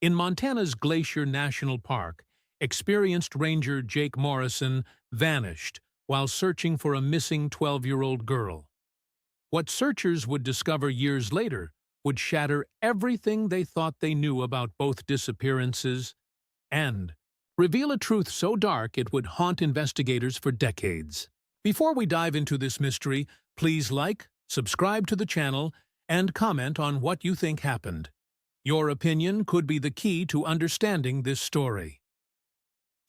In Montana's Glacier National Park, experienced ranger Jake Morrison vanished while searching for a missing 12-year-old girl. What searchers would discover years later would shatter everything they thought they knew about both disappearances and reveal a truth so dark it would haunt investigators for decades. Before we dive into this mystery, please like, subscribe to the channel, and comment on what you think happened. Your opinion could be the key to understanding this story.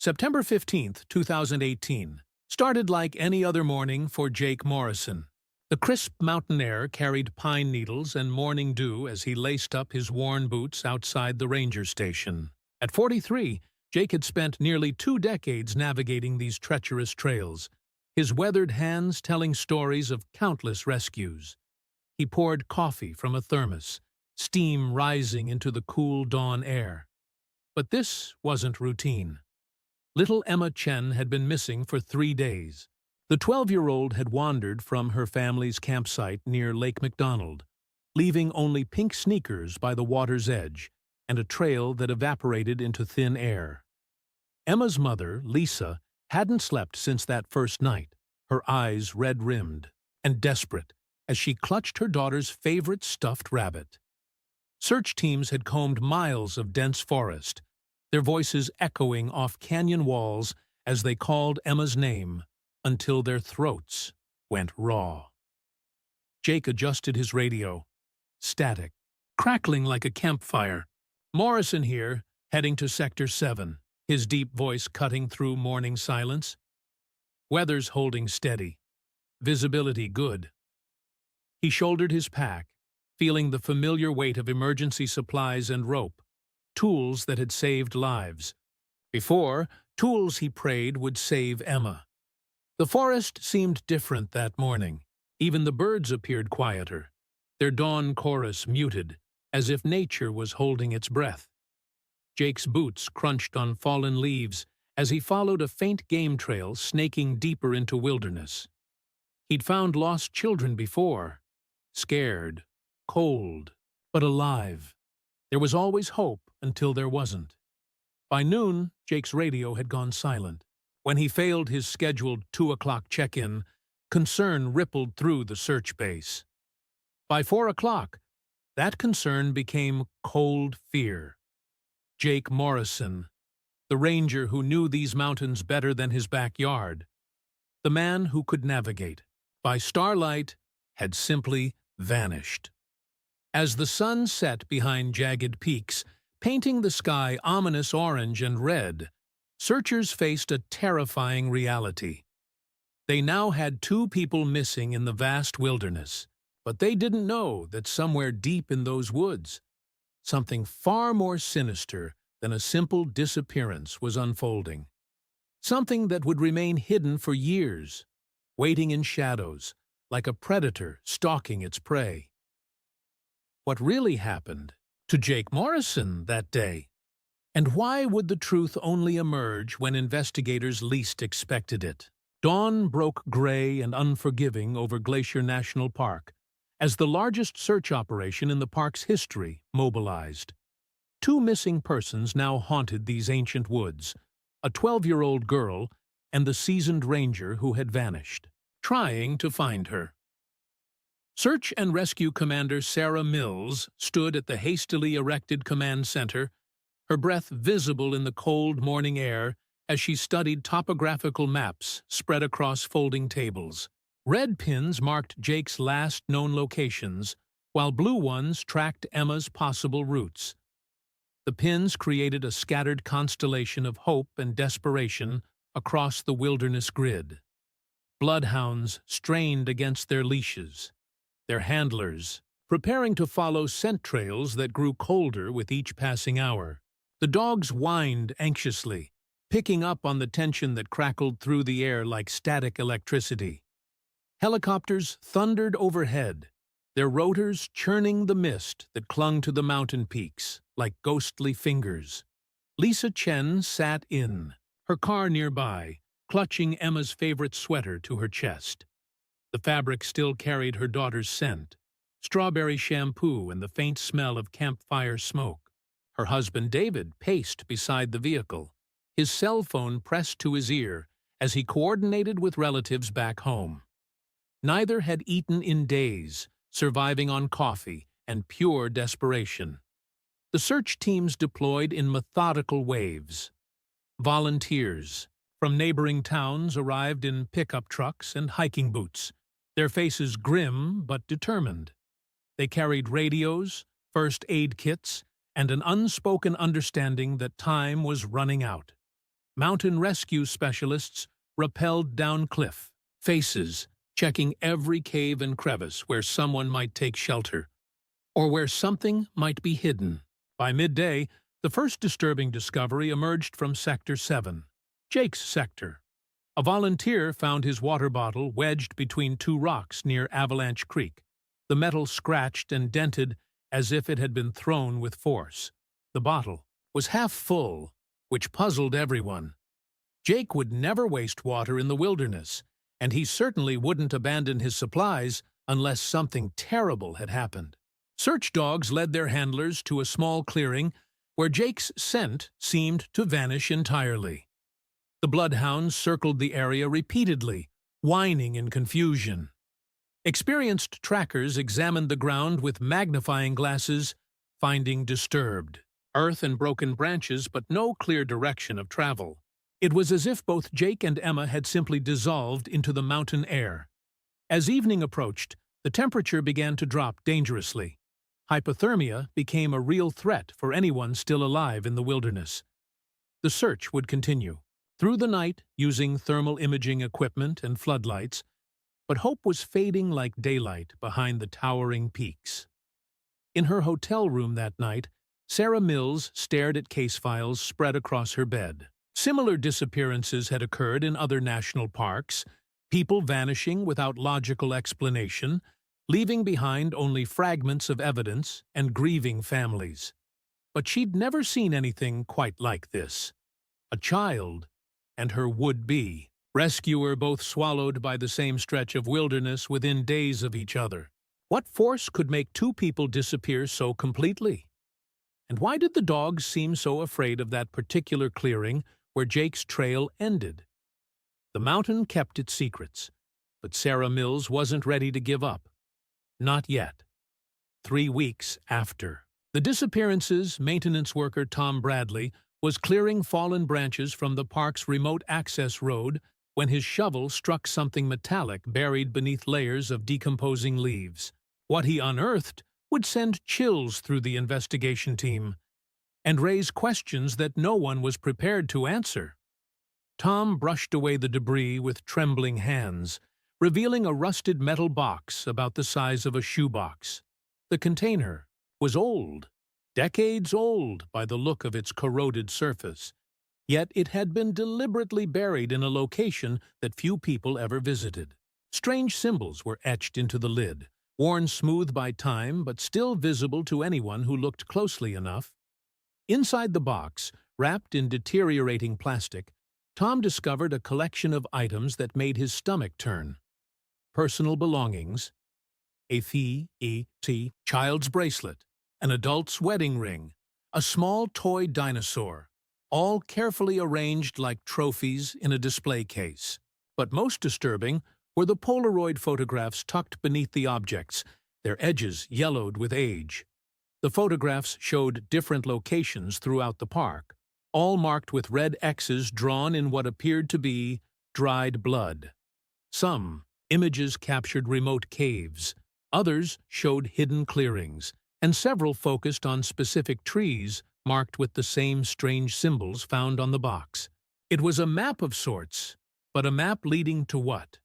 September 15, 2018, started like any other morning for Jake Morrison. The crisp mountain air carried pine needles and morning dew as he laced up his worn boots outside the ranger station. At 43, Jake had spent nearly 2 decades navigating these treacherous trails, his weathered hands telling stories of countless rescues. He poured coffee from a thermos, steam rising into the cool dawn air. But this wasn't routine. Little Emma Chen had been missing for 3 days. The 12-year-old had wandered from her family's campsite near Lake McDonald, leaving only pink sneakers by the water's edge and a trail that evaporated into thin air. Emma's mother, Lisa, hadn't slept since that first night, her eyes red-rimmed and desperate as she clutched her daughter's favorite stuffed rabbit. Search teams had combed miles of dense forest, their voices echoing off canyon walls as they called Emma's name until their throats went raw. Jake adjusted his radio. Static, crackling like a campfire. Morrison here, heading to Sector 7, his deep voice cutting through morning silence. Weather's holding steady. Visibility good. He shouldered his pack, feeling the familiar weight of emergency supplies and rope, tools that had saved lives. Before, tools he prayed would save Emma. The forest seemed different that morning. Even the birds appeared quieter, their dawn chorus muted, as if nature was holding its breath. Jake's boots crunched on fallen leaves as he followed a faint game trail snaking deeper into wilderness. He'd found lost children before, scared, cold, but alive. There was always hope until there wasn't. By noon, Jake's radio had gone silent. When he failed his scheduled 2 o'clock check-in, concern rippled through the search base. By 4 o'clock, that concern became cold fear. Jake Morrison, the ranger who knew these mountains better than his backyard, the man who could navigate, by starlight, had simply vanished. As the sun set behind jagged peaks, painting the sky ominous orange and red, searchers faced a terrifying reality. They now had 2 people missing in the vast wilderness, but they didn't know that somewhere deep in those woods, something far more sinister than a simple disappearance was unfolding. Something that would remain hidden for years, waiting in shadows, like a predator stalking its prey. What really happened to Jake Morrison that day? And why would the truth only emerge when investigators least expected it? Dawn broke gray and unforgiving over Glacier National Park as the largest search operation in the park's history mobilized. 2 missing persons now haunted these ancient woods, a 12-year-old girl and the seasoned ranger who had vanished, trying to find her. Search and Rescue Commander Sarah Mills stood at the hastily erected command center, her breath visible in the cold morning air as she studied topographical maps spread across folding tables. Red pins marked Jake's last known locations, while blue ones tracked Emma's possible routes. The pins created a scattered constellation of hope and desperation across the wilderness grid. Bloodhounds strained against their leashes, their handlers preparing to follow scent trails that grew colder with each passing hour. The dogs whined anxiously, picking up on the tension that crackled through the air like static electricity. Helicopters thundered overhead, their rotors churning the mist that clung to the mountain peaks like ghostly fingers. Lisa Chen sat in, her car nearby, clutching Emma's favorite sweater to her chest. The fabric still carried her daughter's scent, strawberry shampoo and the faint smell of campfire smoke. Her husband David paced beside the vehicle, his cell phone pressed to his ear as he coordinated with relatives back home. Neither had eaten in days, surviving on coffee and pure desperation. The search teams deployed in methodical waves. Volunteers from neighboring towns arrived in pickup trucks and hiking boots, their faces grim but determined. They carried radios, first aid kits, and an unspoken understanding that time was running out. Mountain rescue specialists rappelled down cliff, faces checking every cave and crevice where someone might take shelter, or where something might be hidden. By midday, the first disturbing discovery emerged from Sector 7, Jake's sector. A volunteer found his water bottle wedged between two rocks near Avalanche Creek, the metal scratched and dented as if it had been thrown with force. The bottle was half full, which puzzled everyone. Jake would never waste water in the wilderness, and he certainly wouldn't abandon his supplies unless something terrible had happened. Search dogs led their handlers to a small clearing where Jake's scent seemed to vanish entirely. The bloodhounds circled the area repeatedly, whining in confusion. Experienced trackers examined the ground with magnifying glasses, finding disturbed earth and broken branches, but no clear direction of travel. It was as if both Jake and Emma had simply dissolved into the mountain air. As evening approached, the temperature began to drop dangerously. Hypothermia became a real threat for anyone still alive in the wilderness. The search would continue, through the night using thermal imaging equipment and floodlights, but hope was fading like daylight behind the towering peaks. In her hotel room that night, Sarah Mills stared at case files spread across her bed. Similar disappearances had occurred in other national parks, people vanishing without logical explanation, leaving behind only fragments of evidence and grieving families. But she'd never seen anything quite like this. A child and her would-be rescuer both swallowed by the same stretch of wilderness within days of each other. What force could make two people disappear so completely? And why did the dogs seem so afraid of that particular clearing where Jake's trail ended? The mountain kept its secrets, but Sarah Mills wasn't ready to give up. Not yet. 3 weeks after. The disappearances, maintenance worker Tom Bradley was clearing fallen branches from the park's remote access road when his shovel struck something metallic buried beneath layers of decomposing leaves. What he unearthed would send chills through the investigation team and raise questions that no one was prepared to answer. Tom brushed away the debris with trembling hands, revealing a rusted metal box about the size of a shoebox. The container was old, decades old by the look of its corroded surface, yet it had been deliberately buried in a location that few people ever visited. Strange symbols were etched into the lid, worn smooth by time but still visible to anyone who looked closely enough. Inside the box, wrapped in deteriorating plastic, Tom discovered a collection of items that made his stomach turn. Personal belongings, a FET child's bracelet, an adult's wedding ring, a small toy dinosaur, all carefully arranged like trophies in a display case. But most disturbing were the Polaroid photographs tucked beneath the objects, their edges yellowed with age. The photographs showed different locations throughout the park, all marked with red X's drawn in what appeared to be dried blood. Some images captured remote caves, others showed hidden clearings, and several focused on specific trees marked with the same strange symbols found on the box. It was a map of sorts, but a map leading to what?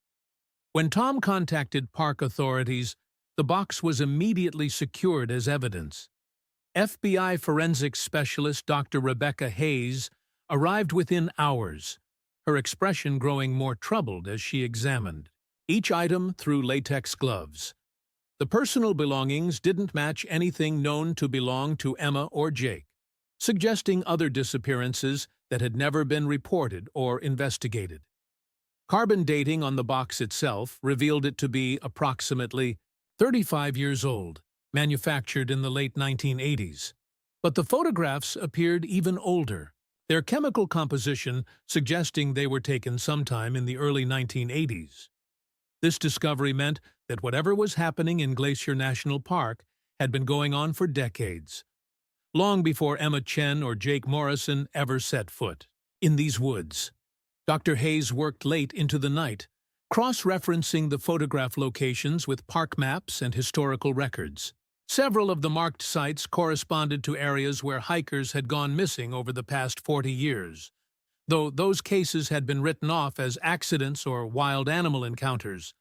When Tom contacted park authorities, the box was immediately secured as evidence. FBI forensics specialist Dr. Rebecca Hayes arrived within hours, her expression growing more troubled as she examined each item through latex gloves. The personal belongings didn't match anything known to belong to Emma or Jake, suggesting other disappearances that had never been reported or investigated. Carbon dating on the box itself revealed it to be approximately 35 years old, manufactured in the late 1980s. But the photographs appeared even older, their chemical composition suggesting they were taken sometime in the early 1980s. This discovery meant that whatever was happening in Glacier National Park had been going on for decades, long before Emma Chen or Jake Morrison ever set foot in these woods. Dr. Hayes worked late into the night, cross-referencing the photograph locations with park maps and historical records. Several of the marked sites corresponded to areas where hikers had gone missing over the past 40 years, though those cases had been written off as accidents or wild animal encounters.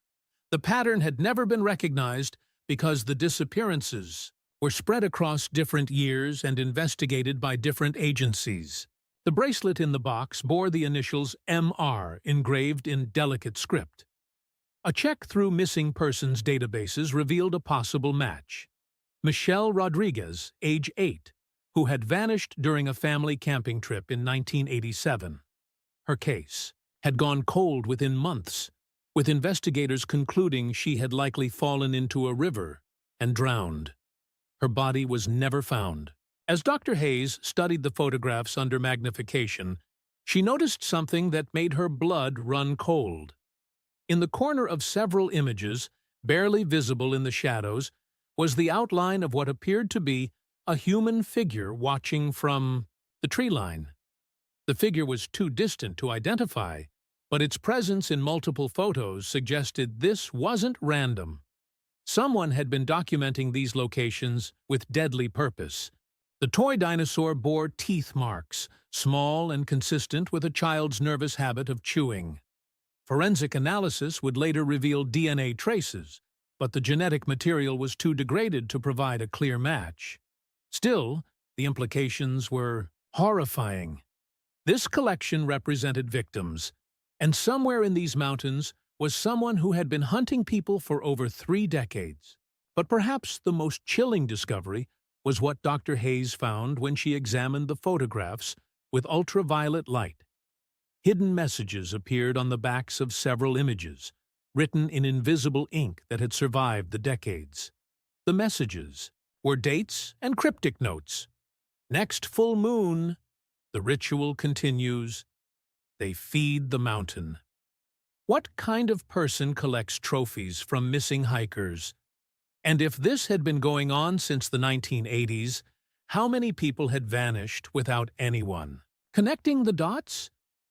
The pattern had never been recognized because the disappearances were spread across different years and investigated by different agencies. The bracelet in the box bore the initials MR engraved in delicate script. A check through missing persons databases revealed a possible match. Michelle Rodriguez, age 8, who had vanished during a family camping trip in 1987. Her case had gone cold within months, with investigators concluding she had likely fallen into a river and drowned. Her body was never found. As Dr. Hayes studied the photographs under magnification, she noticed something that made her blood run cold. In the corner of several images, barely visible in the shadows, was the outline of what appeared to be a human figure watching from the tree line. The figure was too distant to identify, but its presence in multiple photos suggested this wasn't random. Someone had been documenting these locations with deadly purpose. The toy dinosaur bore teeth marks, small and consistent with a child's nervous habit of chewing. Forensic analysis would later reveal DNA traces, but the genetic material was too degraded to provide a clear match. Still, the implications were horrifying. This collection represented victims, and somewhere in these mountains was someone who had been hunting people for over 3 decades. But perhaps the most chilling discovery was what Dr. Hayes found when she examined the photographs with ultraviolet light. Hidden messages appeared on the backs of several images, written in invisible ink that had survived the decades. The messages were dates and cryptic notes. Next full moon, the ritual continues. They feed the mountain. What kind of person collects trophies from missing hikers? And if this had been going on since the 1980s, how many people had vanished without anyone? Connecting the dots?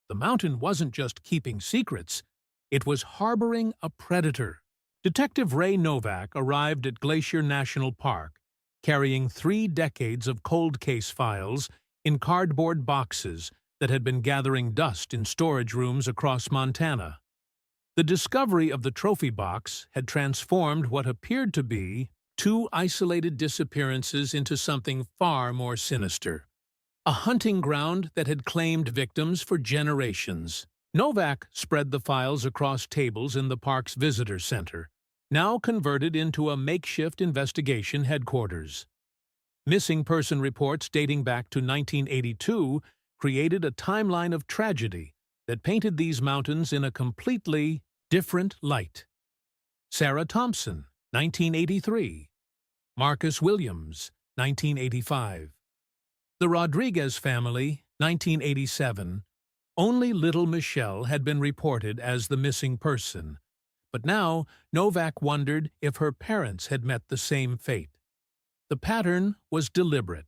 The mountain wasn't just keeping secrets, it was harboring a predator. Detective Ray Novak arrived at Glacier National Park, carrying 3 decades of cold case files in cardboard boxes that had been gathering dust in storage rooms across Montana. The discovery of the trophy box had transformed what appeared to be 2 isolated disappearances into something far more sinister. A hunting ground that had claimed victims for generations. Novak spread the files across tables in the park's visitor center, now converted into a makeshift investigation headquarters. Missing person reports dating back to 1982 created a timeline of tragedy that painted these mountains in a completely different light. Sarah Thompson, 1983. Marcus Williams, 1985. The Rodriguez family, 1987. Only little Michelle had been reported as the missing person, but now Novak wondered if her parents had met the same fate. The pattern was deliberate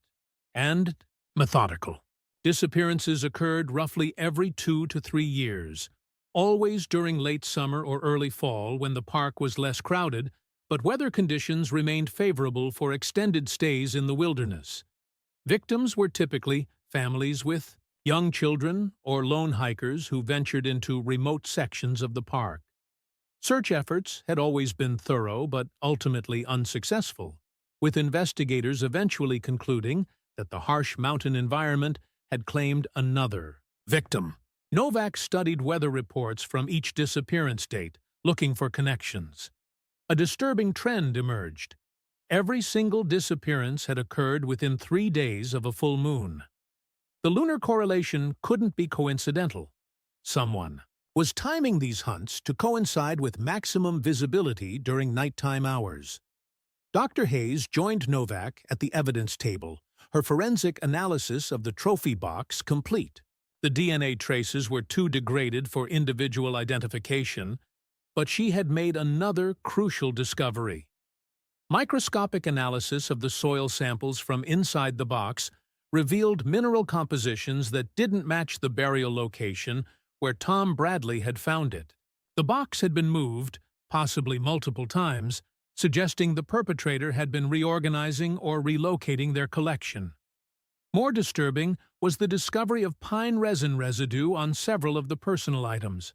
and methodical. Disappearances occurred roughly every 2 to 3 years, always during late summer or early fall when the park was less crowded, but weather conditions remained favorable for extended stays in the wilderness. Victims were typically families with young children or lone hikers who ventured into remote sections of the park. Search efforts had always been thorough but ultimately unsuccessful, with investigators eventually concluding that the harsh mountain environment had claimed another victim. Novak studied weather reports from each disappearance date, looking for connections. A disturbing trend emerged. Every single disappearance had occurred within 3 days of a full moon. The lunar correlation couldn't be coincidental. Someone was timing these hunts to coincide with maximum visibility during nighttime hours. Dr. Hayes joined Novak at the evidence table, her forensic analysis of the trophy box complete. The DNA traces were too degraded for individual identification, but she had made another crucial discovery. Microscopic analysis of the soil samples from inside the box revealed mineral compositions that didn't match the burial location where Tom Bradley had found it. The box had been moved, possibly multiple times, suggesting the perpetrator had been reorganizing or relocating their collection. More disturbing was the discovery of pine resin residue on several of the personal items.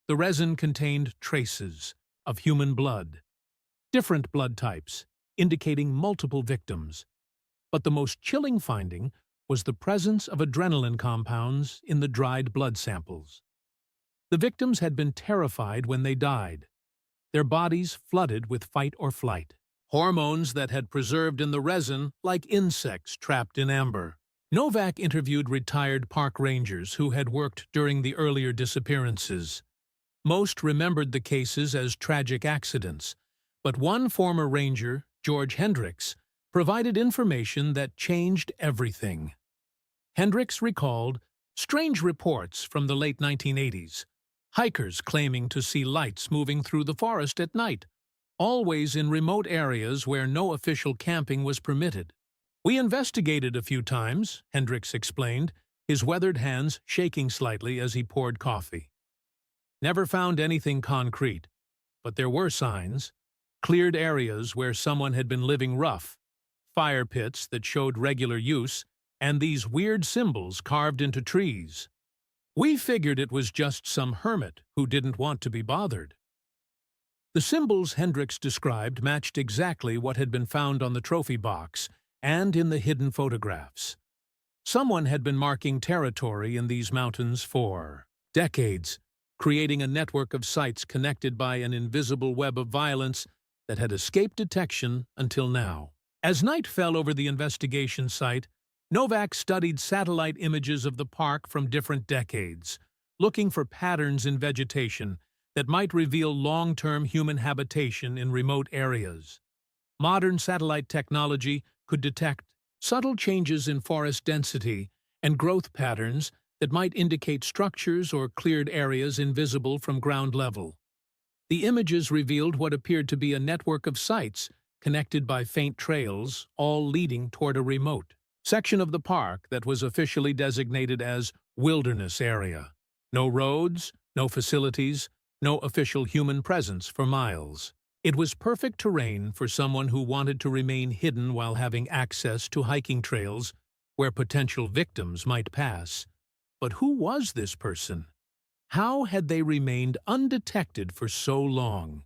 The resin contained traces of human blood, different blood types, indicating multiple victims. But the most chilling finding was the presence of adrenaline compounds in the dried blood samples. The victims had been terrified when they died, their bodies flooded with fight or flight, hormones that had preserved in the resin like insects trapped in amber. Novak interviewed retired park rangers who had worked during the earlier disappearances. Most remembered the cases as tragic accidents, but one former ranger, George Hendricks, provided information that changed everything. Hendricks recalled strange reports from the late 1980s, hikers claiming to see lights moving through the forest at night, always in remote areas where no official camping was permitted. "We investigated a few times," Hendricks explained, his weathered hands shaking slightly as he poured coffee. "Never found anything concrete, but there were signs, cleared areas where someone had been living rough, fire pits that showed regular use, and these weird symbols carved into trees. We figured it was just some hermit who didn't want to be bothered." The symbols Hendricks described matched exactly what had been found on the trophy box and in the hidden photographs. Someone had been marking territory in these mountains for decades, creating a network of sites connected by an invisible web of violence that had escaped detection until now. As night fell over the investigation site, Novak studied satellite images of the park from different decades, looking for patterns in vegetation that might reveal long-term human habitation in remote areas. Modern satellite technology could detect subtle changes in forest density and growth patterns that might indicate structures or cleared areas invisible from ground level. The images revealed what appeared to be a network of sites connected by faint trails, all leading toward a remote section of the park that was officially designated as Wilderness Area. No roads, no facilities, no official human presence for miles. It was perfect terrain for someone who wanted to remain hidden while having access to hiking trails where potential victims might pass. But who was this person? How had they remained undetected for so long?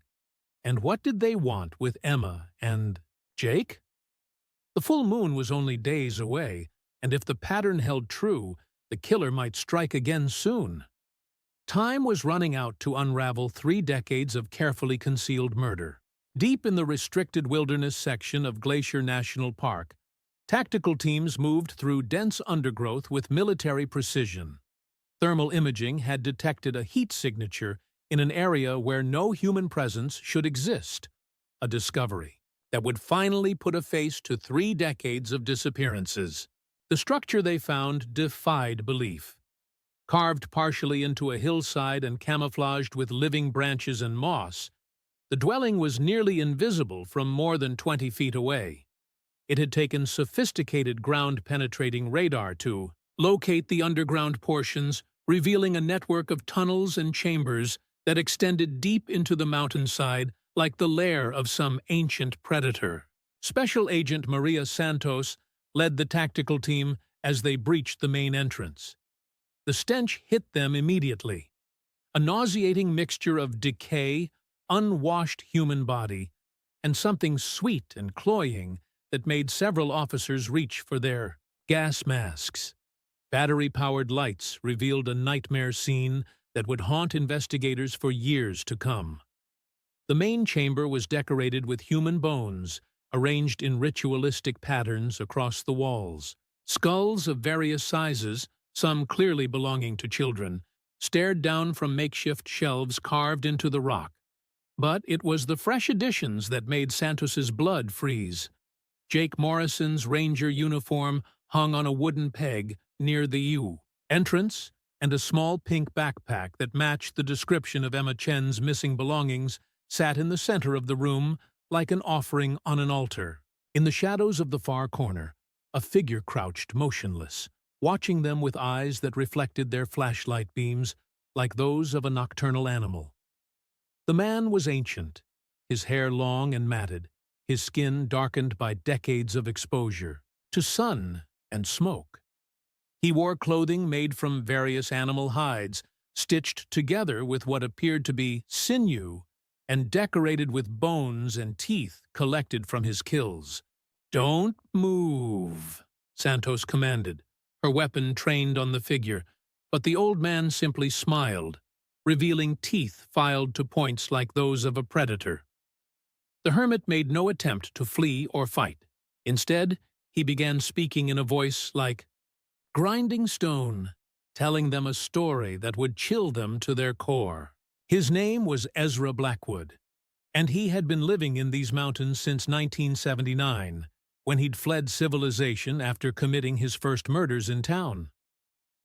And what did they want with Emma and Jake? The full moon was only days away, and if the pattern held true, the killer might strike again soon. Time was running out to unravel 3 decades of carefully concealed murder. Deep in the restricted wilderness section of Glacier National Park, tactical teams moved through dense undergrowth with military precision. Thermal imaging had detected a heat signature in an area where no human presence should exist, a discovery that would finally put a face to 3 decades of disappearances. The structure they found defied belief. Carved partially into a hillside and camouflaged with living branches and moss, the dwelling was nearly invisible from more than 20 feet away. It had taken sophisticated ground-penetrating radar to locate the underground portions, revealing a network of tunnels and chambers that extended deep into the mountainside like the lair of some ancient predator. Special Agent Maria Santos led the tactical team as they breached the main entrance. The stench hit them immediately, a nauseating mixture of decay, unwashed human body, and something sweet and cloying that made several officers reach for their gas masks. Battery-powered lights revealed a nightmare scene that would haunt investigators for years to come. The main chamber was decorated with human bones, arranged in ritualistic patterns across the walls. Skulls of various sizes, some clearly belonging to children, stared down from makeshift shelves carved into the rock. But it was the fresh additions that made Santos's blood freeze. Jake Morrison's ranger uniform hung on a wooden peg near the U entrance, and a small pink backpack that matched the description of Emma Chen's missing belongings sat in the center of the room like an offering on an altar. In the shadows of the far corner, a figure crouched motionless, watching them with eyes that reflected their flashlight beams like those of a nocturnal animal. The man was ancient, his hair long and matted, his skin darkened by decades of exposure to sun and smoke. He wore clothing made from various animal hides, stitched together with what appeared to be sinew and decorated with bones and teeth collected from his kills. "Don't move," Santos commanded, her weapon trained on the figure, but the old man simply smiled, revealing teeth filed to points like those of a predator. The hermit made no attempt to flee or fight. Instead, he began speaking in a voice like grinding stone, telling them a story that would chill them to their core. His name was Ezra Blackwood, and he had been living in these mountains since 1979, when he'd fled civilization after committing his first murders in town.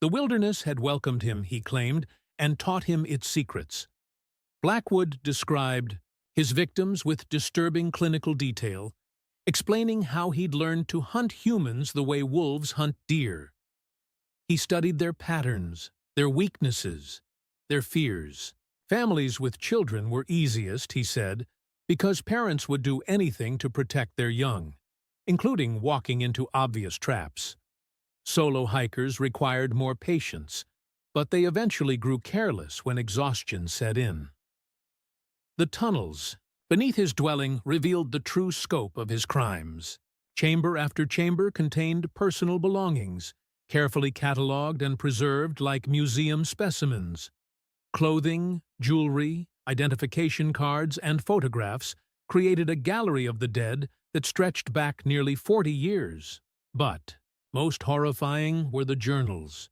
The wilderness had welcomed him, he claimed, and taught him its secrets. Blackwood described his victims with disturbing clinical detail, explaining how he'd learned to hunt humans the way wolves hunt deer. He studied their patterns, their weaknesses, their fears. Families with children were easiest, he said, because parents would do anything to protect their young, including walking into obvious traps. Solo hikers required more patience, but they eventually grew careless when exhaustion set in. The tunnels beneath his dwelling revealed the true scope of his crimes. Chamber after chamber contained personal belongings, carefully catalogued and preserved like museum specimens. Clothing, jewelry, identification cards, and photographs created a gallery of the dead that stretched back nearly 40 years. But most horrifying were the journals,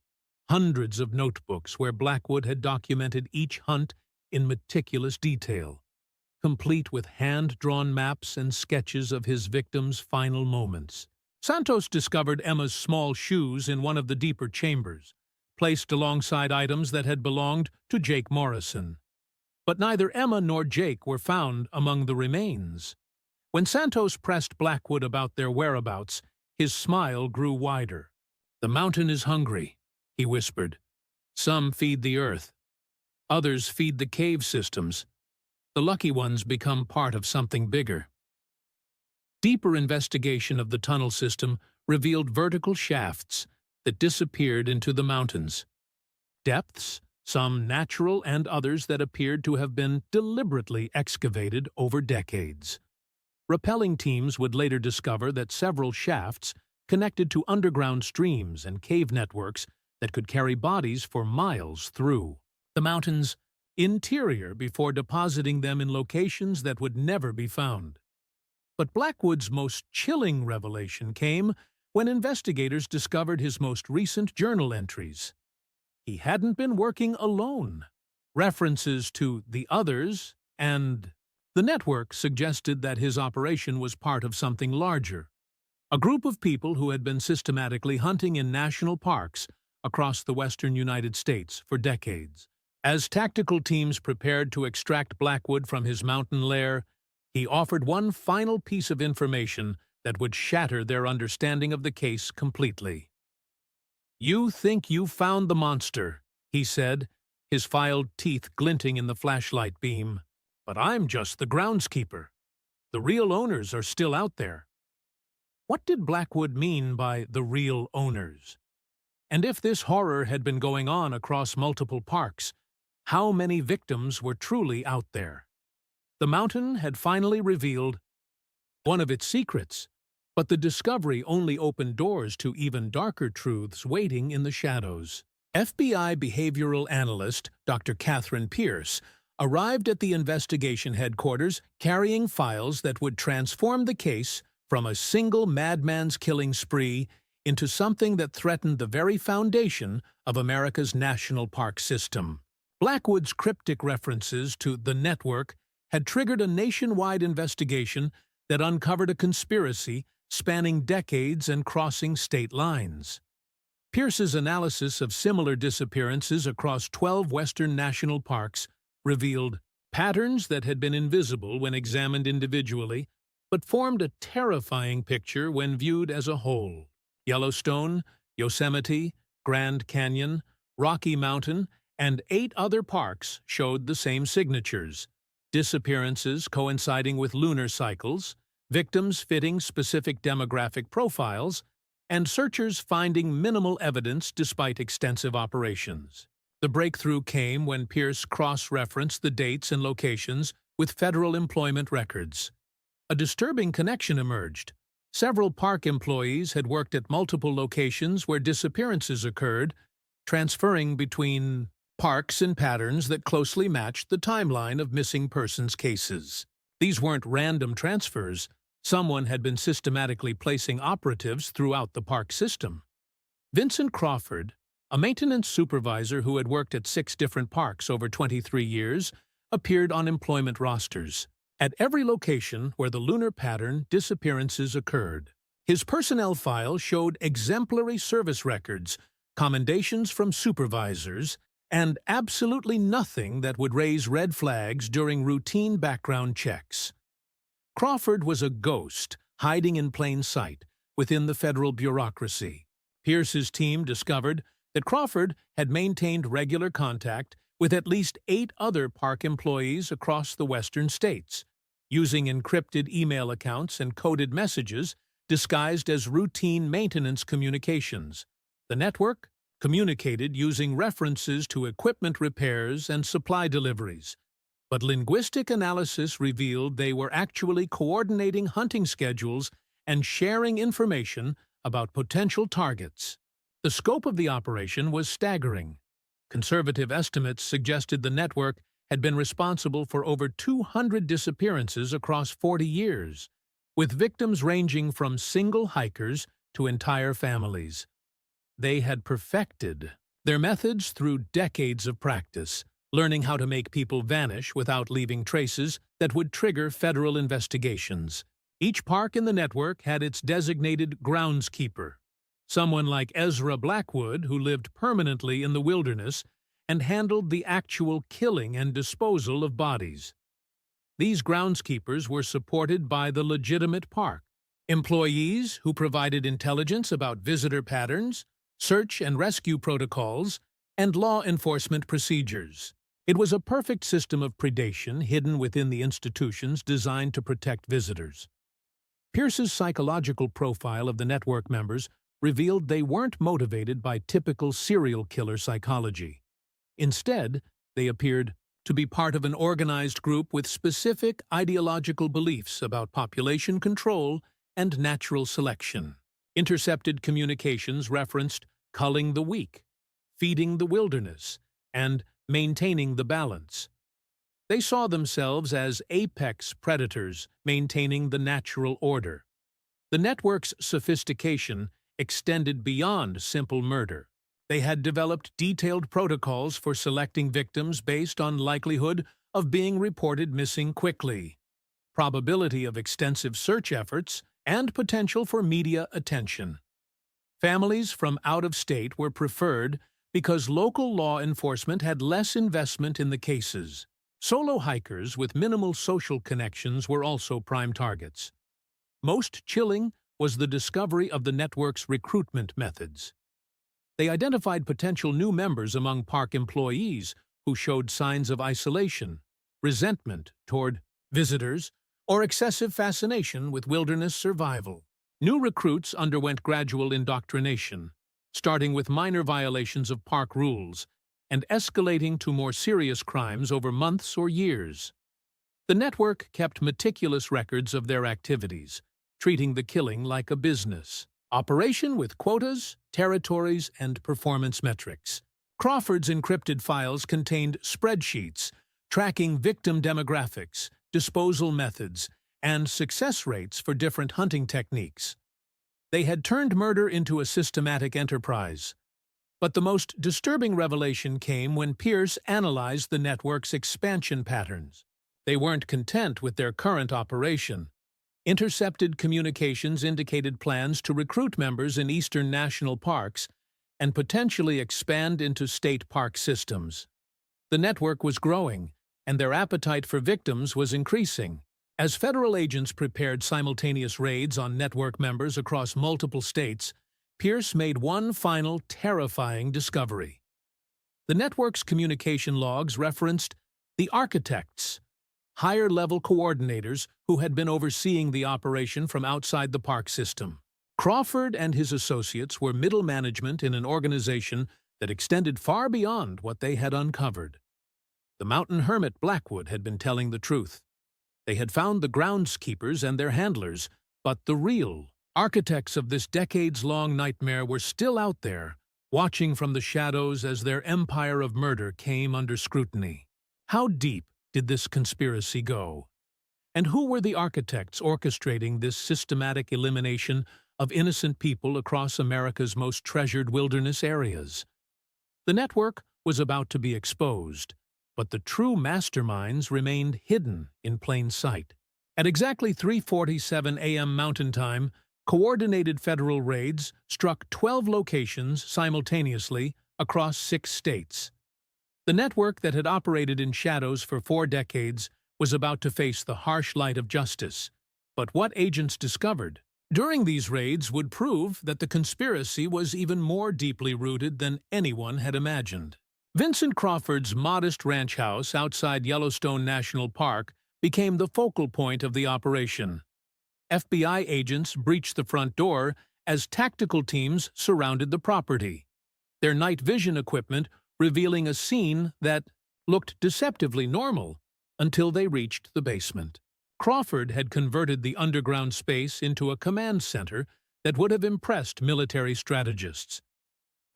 hundreds of notebooks where Blackwood had documented each hunt in meticulous detail, complete with hand-drawn maps and sketches of his victims' final moments. Santos discovered Emma's small shoes in one of the deeper chambers, placed alongside items that had belonged to Jake Morrison. But neither Emma nor Jake were found among the remains. When Santos pressed Blackwood about their whereabouts, his smile grew wider. "The mountain is hungry," he whispered. "Some feed the earth. Others feed the cave systems. The lucky ones become part of something bigger." Deeper investigation of the tunnel system revealed vertical shafts that disappeared into the mountains. Depths, some natural and others that appeared to have been deliberately excavated over decades. Rappelling teams would later discover that several shafts connected to underground streams and cave networks that could carry bodies for miles through the mountain's interior before depositing them in locations that would never be found. But Blackwood's most chilling revelation came when investigators discovered his most recent journal entries. He hadn't been working alone. References to the others and the network suggested that his operation was part of something larger. A group of people who had been systematically hunting in national parks across the western United States for decades. As tactical teams prepared to extract Blackwood from his mountain lair, he offered one final piece of information that would shatter their understanding of the case completely. "You think you found the monster," he said, his filed teeth glinting in the flashlight beam. "But I'm just the groundskeeper. The real owners are still out there." What did Blackwood mean by the real owners? And if this horror had been going on across multiple parks, how many victims were truly out there? The mountain had finally revealed one of its secrets, but the discovery only opened doors to even darker truths waiting in the shadows. FBI behavioral analyst Dr. Catherine Pierce arrived at the investigation headquarters carrying files that would transform the case from a single madman's killing spree into something that threatened the very foundation of America's national park system. Blackwood's cryptic references to the network had triggered a nationwide investigation that uncovered a conspiracy spanning decades and crossing state lines. Pierce's analysis of similar disappearances across 12 Western national parks revealed patterns that had been invisible when examined individually, but formed a terrifying picture when viewed as a whole. Yellowstone, Yosemite, Grand Canyon, Rocky Mountain, and 8 other parks showed the same signatures: disappearances coinciding with lunar cycles, victims fitting specific demographic profiles, and searchers finding minimal evidence despite extensive operations. The breakthrough came when Pierce cross-referenced the dates and locations with federal employment records. A disturbing connection emerged. Several park employees had worked at multiple locations where disappearances occurred, transferring between parks in patterns that closely matched the timeline of missing persons cases. These weren't random transfers. Someone had been systematically placing operatives throughout the park system. Vincent Crawford, a maintenance supervisor who had worked at 6 different parks over 23 years, appeared on employment rosters at every location where the lunar pattern disappearances occurred. His personnel file showed exemplary service records, commendations from supervisors, and absolutely nothing that would raise red flags during routine background checks. Crawford was a ghost, hiding in plain sight within the federal bureaucracy. Pierce's team discovered that Crawford had maintained regular contact with at least 8 other park employees across the western states, using encrypted email accounts and coded messages disguised as routine maintenance communications. The network communicated using references to equipment repairs and supply deliveries, but linguistic analysis revealed they were actually coordinating hunting schedules and sharing information about potential targets. The scope of the operation was staggering. Conservative estimates suggested the network had been responsible for over 200 disappearances across 40 years, with victims ranging from single hikers to entire families. They had perfected their methods through decades of practice, learning how to make people vanish without leaving traces that would trigger federal investigations. Each park in the network had its designated groundskeeper, someone like Ezra Blackwood, who lived permanently in the wilderness and handled the actual killing and disposal of bodies. These groundskeepers were supported by the legitimate park, employees who provided intelligence about visitor patterns, search and rescue protocols, and law enforcement procedures. It was a perfect system of predation hidden within the institutions designed to protect visitors. Pierce's psychological profile of the network members revealed they weren't motivated by typical serial killer psychology. Instead, they appeared to be part of an organized group with specific ideological beliefs about population control and natural selection. Intercepted communications referenced culling the weak, feeding the wilderness, and maintaining the balance. They saw themselves as apex predators maintaining the natural order. The network's sophistication extended beyond simple murder. They had developed detailed protocols for selecting victims based on likelihood of being reported missing quickly, probability of extensive search efforts, and potential for media attention. Families from out of state were preferred because local law enforcement had less investment in the cases. Solo hikers with minimal social connections were also prime targets. Most chilling was the discovery of the network's recruitment methods. They identified potential new members among park employees who showed signs of isolation, resentment toward visitors, or excessive fascination with wilderness survival. New recruits underwent gradual indoctrination, starting with minor violations of park rules and escalating to more serious crimes over months or years. The network kept meticulous records of their activities, treating the killing like a business operation with quotas, territories, and performance metrics. Crawford's encrypted files contained spreadsheets tracking victim demographics, disposal methods, and success rates for different hunting techniques. They had turned murder into a systematic enterprise. But the most disturbing revelation came when Pierce analyzed the network's expansion patterns. They weren't content with their current operation. Intercepted communications indicated plans to recruit members in eastern national parks and potentially expand into state park systems. The network was growing, and their appetite for victims was increasing. As federal agents prepared simultaneous raids on network members across multiple states, Pierce made one final terrifying discovery. The network's communication logs referenced the architects, higher-level coordinators who had been overseeing the operation from outside the park system. Crawford and his associates were middle management in an organization that extended far beyond what they had uncovered. The mountain hermit Blackwood had been telling the truth. They had found the groundskeepers and their handlers, but the real architects of this decades-long nightmare were still out there, watching from the shadows as their empire of murder came under scrutiny. How deep did this conspiracy go? And who were the architects orchestrating this systematic elimination of innocent people across America's most treasured wilderness areas? The network was about to be exposed, but the true masterminds remained hidden in plain sight. At exactly 3:47 a.m. Mountain Time, coordinated federal raids struck 12 locations simultaneously across 6 states. The network that had operated in shadows for 4 decades was about to face the harsh light of justice. But what agents discovered during these raids would prove that the conspiracy was even more deeply rooted than anyone had imagined. Vincent Crawford's modest ranch house outside Yellowstone National Park became the focal point of the operation. FBI agents breached the front door as tactical teams surrounded the property, their night vision equipment revealing a scene that looked deceptively normal until they reached the basement. Crawford had converted the underground space into a command center that would have impressed military strategists.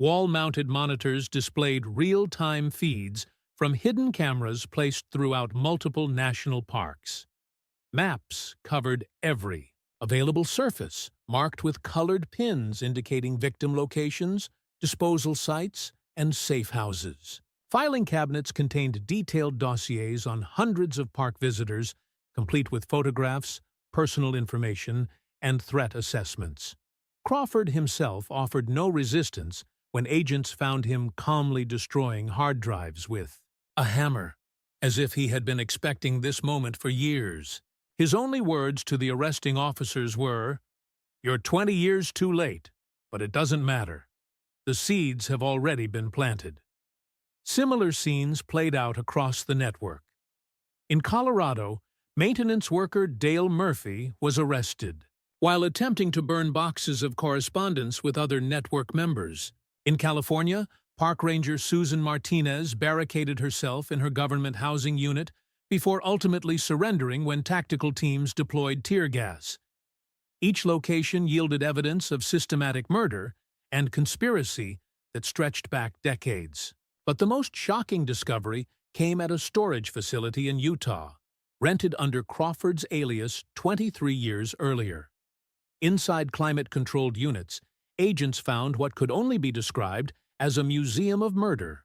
Wall-mounted monitors displayed real-time feeds from hidden cameras placed throughout multiple national parks. Maps covered every available surface, marked with colored pins indicating victim locations, disposal sites, and safe houses. Filing cabinets contained detailed dossiers on hundreds of park visitors, complete with photographs, personal information, and threat assessments. Crawford himself offered no resistance when agents found him calmly destroying hard drives with a hammer, as if he had been expecting this moment for years. His only words to the arresting officers were, "You're 20 years too late, but it doesn't matter. The seeds have already been planted." Similar scenes played out across the network. In Colorado, maintenance worker Dale Murphy was arrested while attempting to burn boxes of correspondence with other network members. In California, park ranger Susan Martinez barricaded herself in her government housing unit before ultimately surrendering when tactical teams deployed tear gas. Each location yielded evidence of systematic murder and conspiracy that stretched back decades. But the most shocking discovery came at a storage facility in Utah, rented under Crawford's alias 23 years earlier. Inside climate-controlled units, agents found what could only be described as a museum of murder.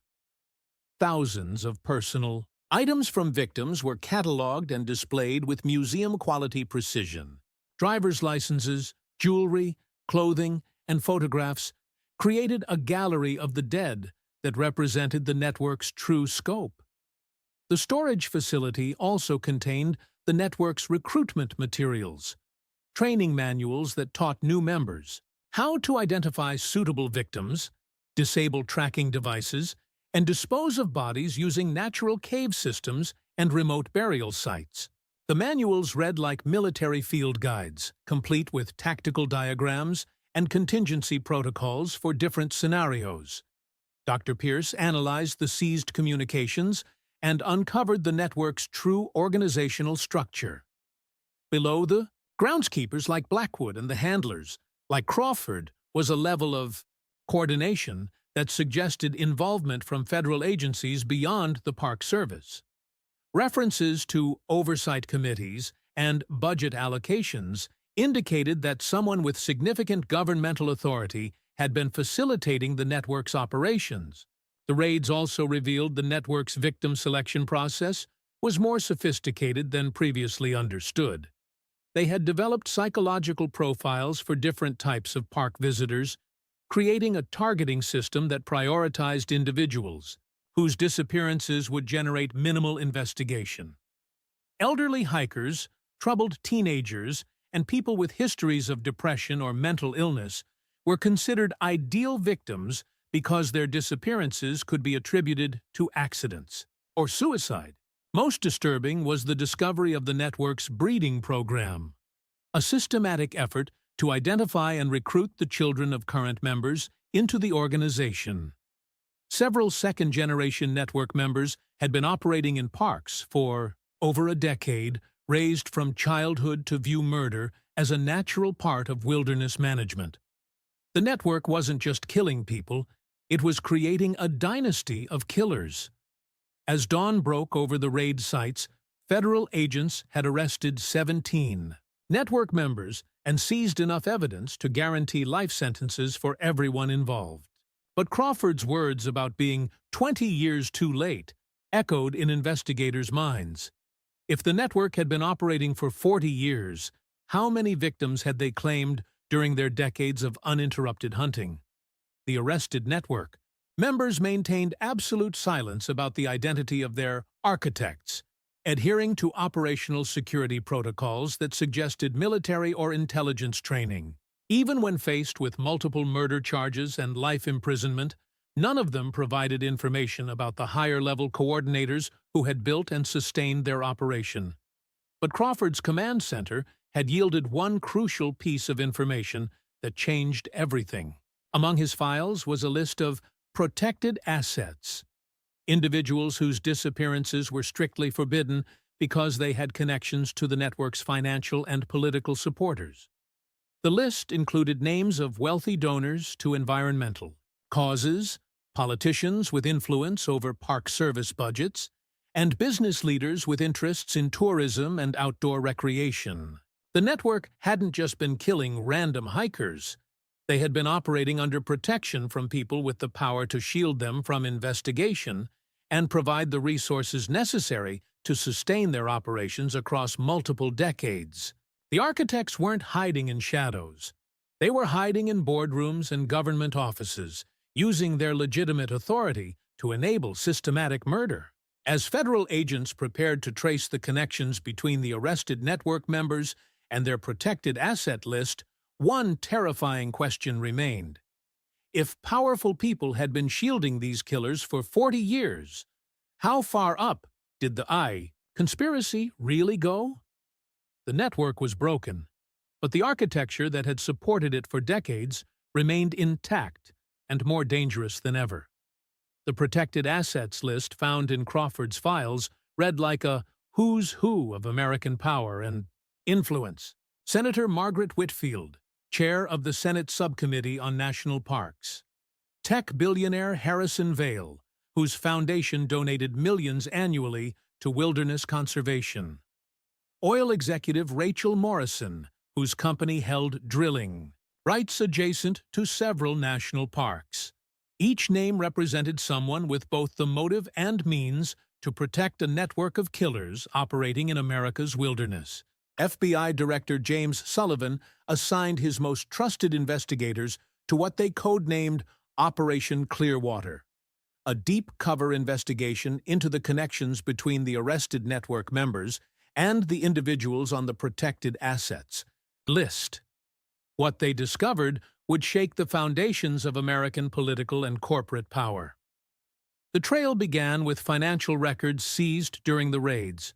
Thousands of personal items from victims were cataloged and displayed with museum-quality precision. Driver's licenses, jewelry, clothing, and photographs created a gallery of the dead that represented the network's true scope. The storage facility also contained the network's recruitment materials, training manuals that taught new members how to identify suitable victims, disable tracking devices, and dispose of bodies using natural cave systems and remote burial sites. The manuals read like military field guides, complete with tactical diagrams and contingency protocols for different scenarios. Dr. Pierce analyzed the seized communications and uncovered the network's true organizational structure. Below the groundskeepers like Blackwood and the handlers, like Crawford, was a level of coordination that suggested involvement from federal agencies beyond the Park Service. References to oversight committees and budget allocations indicated that someone with significant governmental authority had been facilitating the network's operations. The raids also revealed the network's victim selection process was more sophisticated than previously understood. They had developed psychological profiles for different types of park visitors, creating a targeting system that prioritized individuals, whose disappearances would generate minimal investigation. Elderly hikers, troubled teenagers, and people with histories of depression or mental illness were considered ideal victims because their disappearances could be attributed to accidents or suicide. Most disturbing was the discovery of the network's breeding program, a systematic effort to identify and recruit the children of current members into the organization. Several second-generation network members had been operating in parks for over a decade, raised from childhood to view murder as a natural part of wilderness management. The network wasn't just killing people, it was creating a dynasty of killers. As dawn broke over the raid sites, federal agents had arrested 17 network members and seized enough evidence to guarantee life sentences for everyone involved. But Crawford's words about being 20 years too late echoed in investigators' minds. If the network had been operating for 40 years, how many victims had they claimed during their decades of uninterrupted hunting? The arrested network members maintained absolute silence about the identity of their architects, adhering to operational security protocols that suggested military or intelligence training. Even when faced with multiple murder charges and life imprisonment, none of them provided information about the higher-level coordinators who had built and sustained their operation. But Crawford's command center had yielded one crucial piece of information that changed everything. Among his files was a list of protected assets, individuals whose disappearances were strictly forbidden because they had connections to the network's financial and political supporters. The list included names of wealthy donors to environmental causes, politicians with influence over park service budgets, and business leaders with interests in tourism and outdoor recreation. The network hadn't just been killing random hikers. They had been operating under protection from people with the power to shield them from investigation and provide the resources necessary to sustain their operations across multiple decades. The architects weren't hiding in shadows. They were hiding in boardrooms and government offices, using their legitimate authority to enable systematic murder. As federal agents prepared to trace the connections between the arrested network members and their protected asset list, one terrifying question remained. If powerful people had been shielding these killers for 40 years, how far up did the conspiracy really go? The network was broken, but the architecture that had supported it for decades remained intact and more dangerous than ever. The protected assets list found in Crawford's files read like a who's who of American power and influence. Senator Margaret Whitfield, chair of the Senate Subcommittee on National Parks. Tech billionaire Harrison Vale, whose foundation donated millions annually to wilderness conservation. Oil executive Rachel Morrison, whose company held drilling rights adjacent to several national parks. Each name represented someone with both the motive and means to protect a network of killers operating in America's wilderness. FBI Director James Sullivan assigned his most trusted investigators to what they codenamed Operation Clearwater, a deep-cover investigation into the connections between the arrested network members and the individuals on the protected assets list. What they discovered would shake the foundations of American political and corporate power. The trail began with financial records seized during the raids.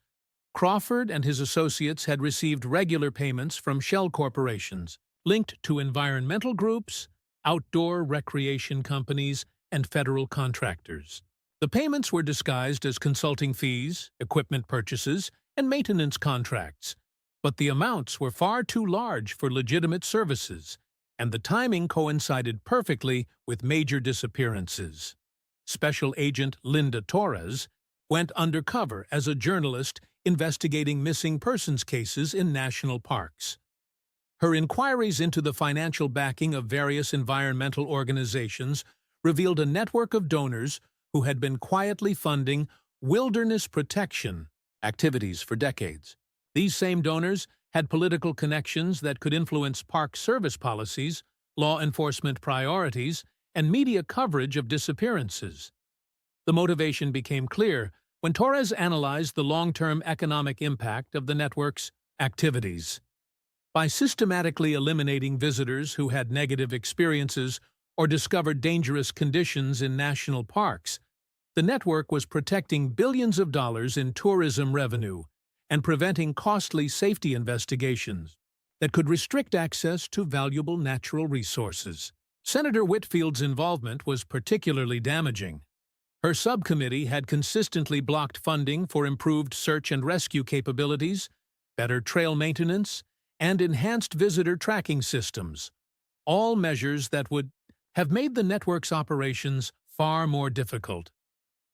Crawford and his associates had received regular payments from shell corporations, linked to environmental groups, outdoor recreation companies, and federal contractors. The payments were disguised as consulting fees, equipment purchases, and maintenance contracts, but the amounts were far too large for legitimate services, and the timing coincided perfectly with major disappearances. Special Agent Linda Torres went undercover as a journalist investigating missing persons cases in national parks. Her inquiries into the financial backing of various environmental organizations revealed a network of donors who had been quietly funding wilderness protection activities for decades. These same donors had political connections that could influence park service policies, law enforcement priorities, and media coverage of disappearances. The motivation became clear when Torres analyzed the long-term economic impact of the network's activities. By systematically eliminating visitors who had negative experiences or discovered dangerous conditions in national parks, the network was protecting billions of dollars in tourism revenue and preventing costly safety investigations that could restrict access to valuable natural resources. Senator Whitfield's involvement was particularly damaging. Her subcommittee had consistently blocked funding for improved search and rescue capabilities, better trail maintenance, and enhanced visitor tracking systems, all measures that would have made the network's operations far more difficult.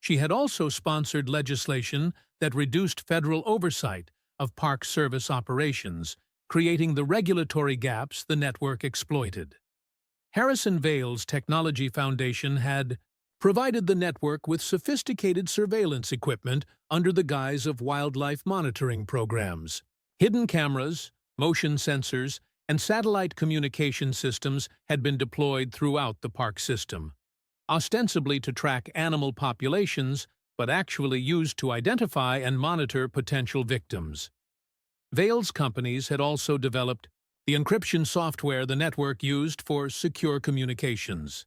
She had also sponsored legislation that reduced federal oversight of Park Service operations, creating the regulatory gaps the network exploited. Harrison Vale's Technology Foundation had provided the network with sophisticated surveillance equipment under the guise of wildlife monitoring programs. Hidden cameras, motion sensors, and satellite communication systems had been deployed throughout the park system, ostensibly to track animal populations, but actually used to identify and monitor potential victims. Vale's companies had also developed the encryption software the network used for secure communications.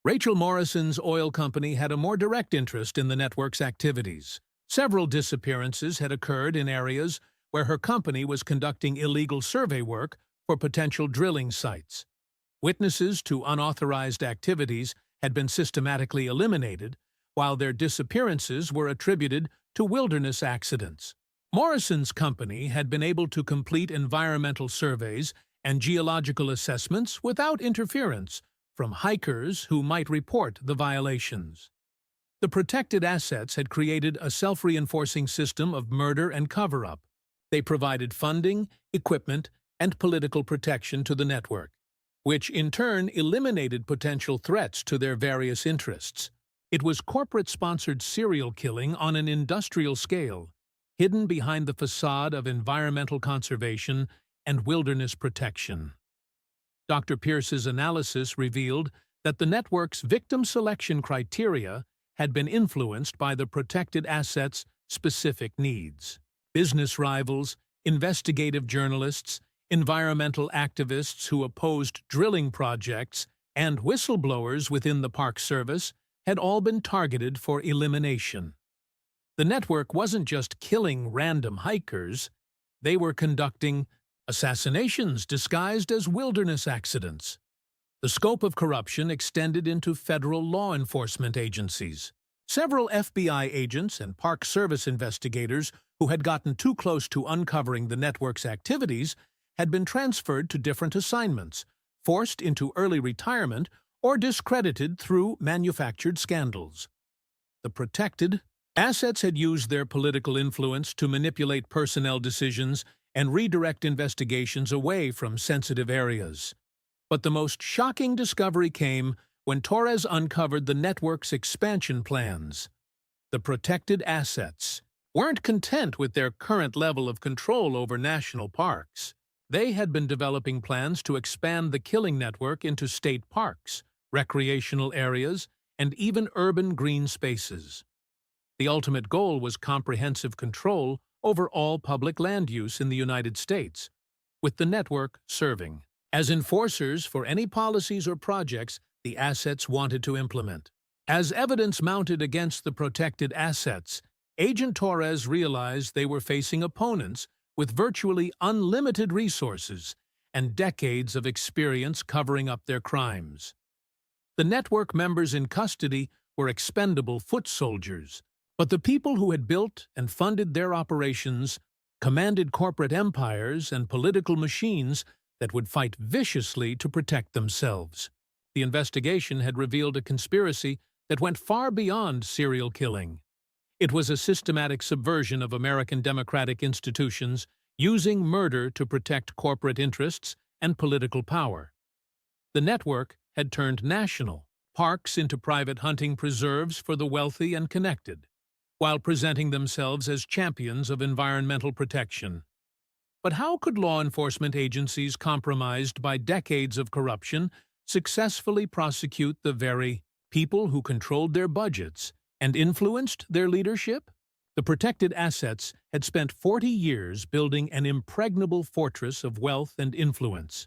Rachel Morrison's oil company had a more direct interest in the network's activities. Several disappearances had occurred in areas where her company was conducting illegal survey work for potential drilling sites. Witnesses to unauthorized activities had been systematically eliminated, while their disappearances were attributed to wilderness accidents. Morrison's company had been able to complete environmental surveys and geological assessments without interference from hikers who might report the violations. The protected assets had created a self-reinforcing system of murder and cover-up. They provided funding, equipment, and political protection to the network, which in turn eliminated potential threats to their various interests. It was corporate-sponsored serial killing on an industrial scale, hidden behind the facade of environmental conservation and wilderness protection. Dr. Pierce's analysis revealed that the network's victim selection criteria had been influenced by the protected assets' specific needs. Business rivals, investigative journalists, environmental activists who opposed drilling projects, and whistleblowers within the Park Service had all been targeted for elimination. The network wasn't just killing random hikers, they were conducting assassinations disguised as wilderness accidents. The scope of corruption extended into federal law enforcement agencies. Several FBI agents and Park Service investigators who had gotten too close to uncovering the network's activities had been transferred to different assignments, forced into early retirement, or discredited through manufactured scandals. The protected assets had used their political influence to manipulate personnel decisions and redirect investigations away from sensitive areas. But the most shocking discovery came when Torres uncovered the network's expansion plans. The protected assets weren't content with their current level of control over national parks. They had been developing plans to expand the killing network into state parks, recreational areas, and even urban green spaces. The ultimate goal was comprehensive control over all public land use in the United States, with the network serving as enforcers for any policies or projects the assets wanted to implement. As evidence mounted against the protected assets, Agent Torres realized they were facing opponents with virtually unlimited resources and decades of experience covering up their crimes. The network members in custody were expendable foot soldiers, but the people who had built and funded their operations commanded corporate empires and political machines that would fight viciously to protect themselves. The investigation had revealed a conspiracy that went far beyond serial killing. It was a systematic subversion of American democratic institutions, using murder to protect corporate interests and political power. The network had turned national parks into private hunting preserves for the wealthy and connected, while presenting themselves as champions of environmental protection. But how could law enforcement agencies compromised by decades of corruption successfully prosecute the very people who controlled their budgets and influenced their leadership? The protected assets had spent 40 years building an impregnable fortress of wealth and influence.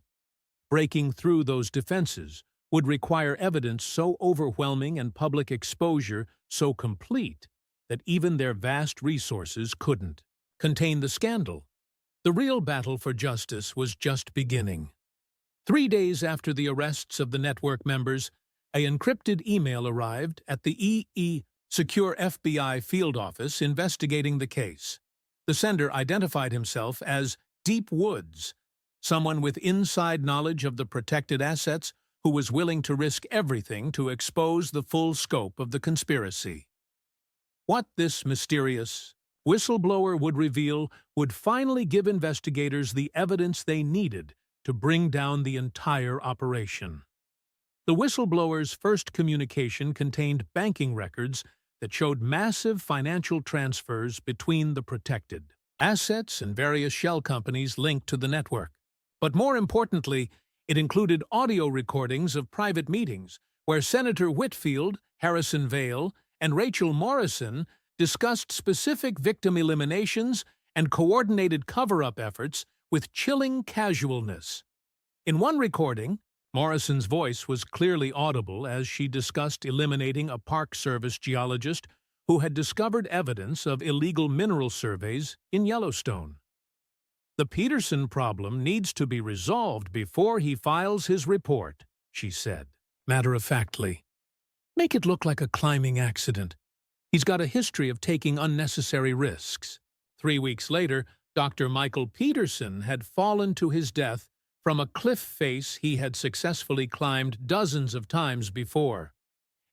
Breaking through those defenses would require evidence so overwhelming and public exposure so complete that even their vast resources couldn't contain the scandal. The real battle for justice was just beginning. 3 days after the arrests of the network members, an encrypted email arrived at the EE Secure FBI field office investigating the case. The sender identified himself as Deep Woods, someone with inside knowledge of the protected assets who was willing to risk everything to expose the full scope of the conspiracy. What this mysterious whistleblower would reveal would finally give investigators the evidence they needed to bring down the entire operation. The whistleblower's first communication contained banking records that showed massive financial transfers between the protected assets and various shell companies linked to the network. But more importantly, it included audio recordings of private meetings where Senator Whitfield, Harrison Vale, and Rachel Morrison discussed specific victim eliminations and coordinated cover-up efforts with chilling casualness. In one recording, Morrison's voice was clearly audible as she discussed eliminating a Park Service geologist who had discovered evidence of illegal mineral surveys in Yellowstone. "The Peterson problem needs to be resolved before he files his report," she said, matter-of-factly. "Make it look like a climbing accident. He's got a history of taking unnecessary risks." 3 weeks later, Dr. Michael Peterson had fallen to his death from a cliff face he had successfully climbed dozens of times before.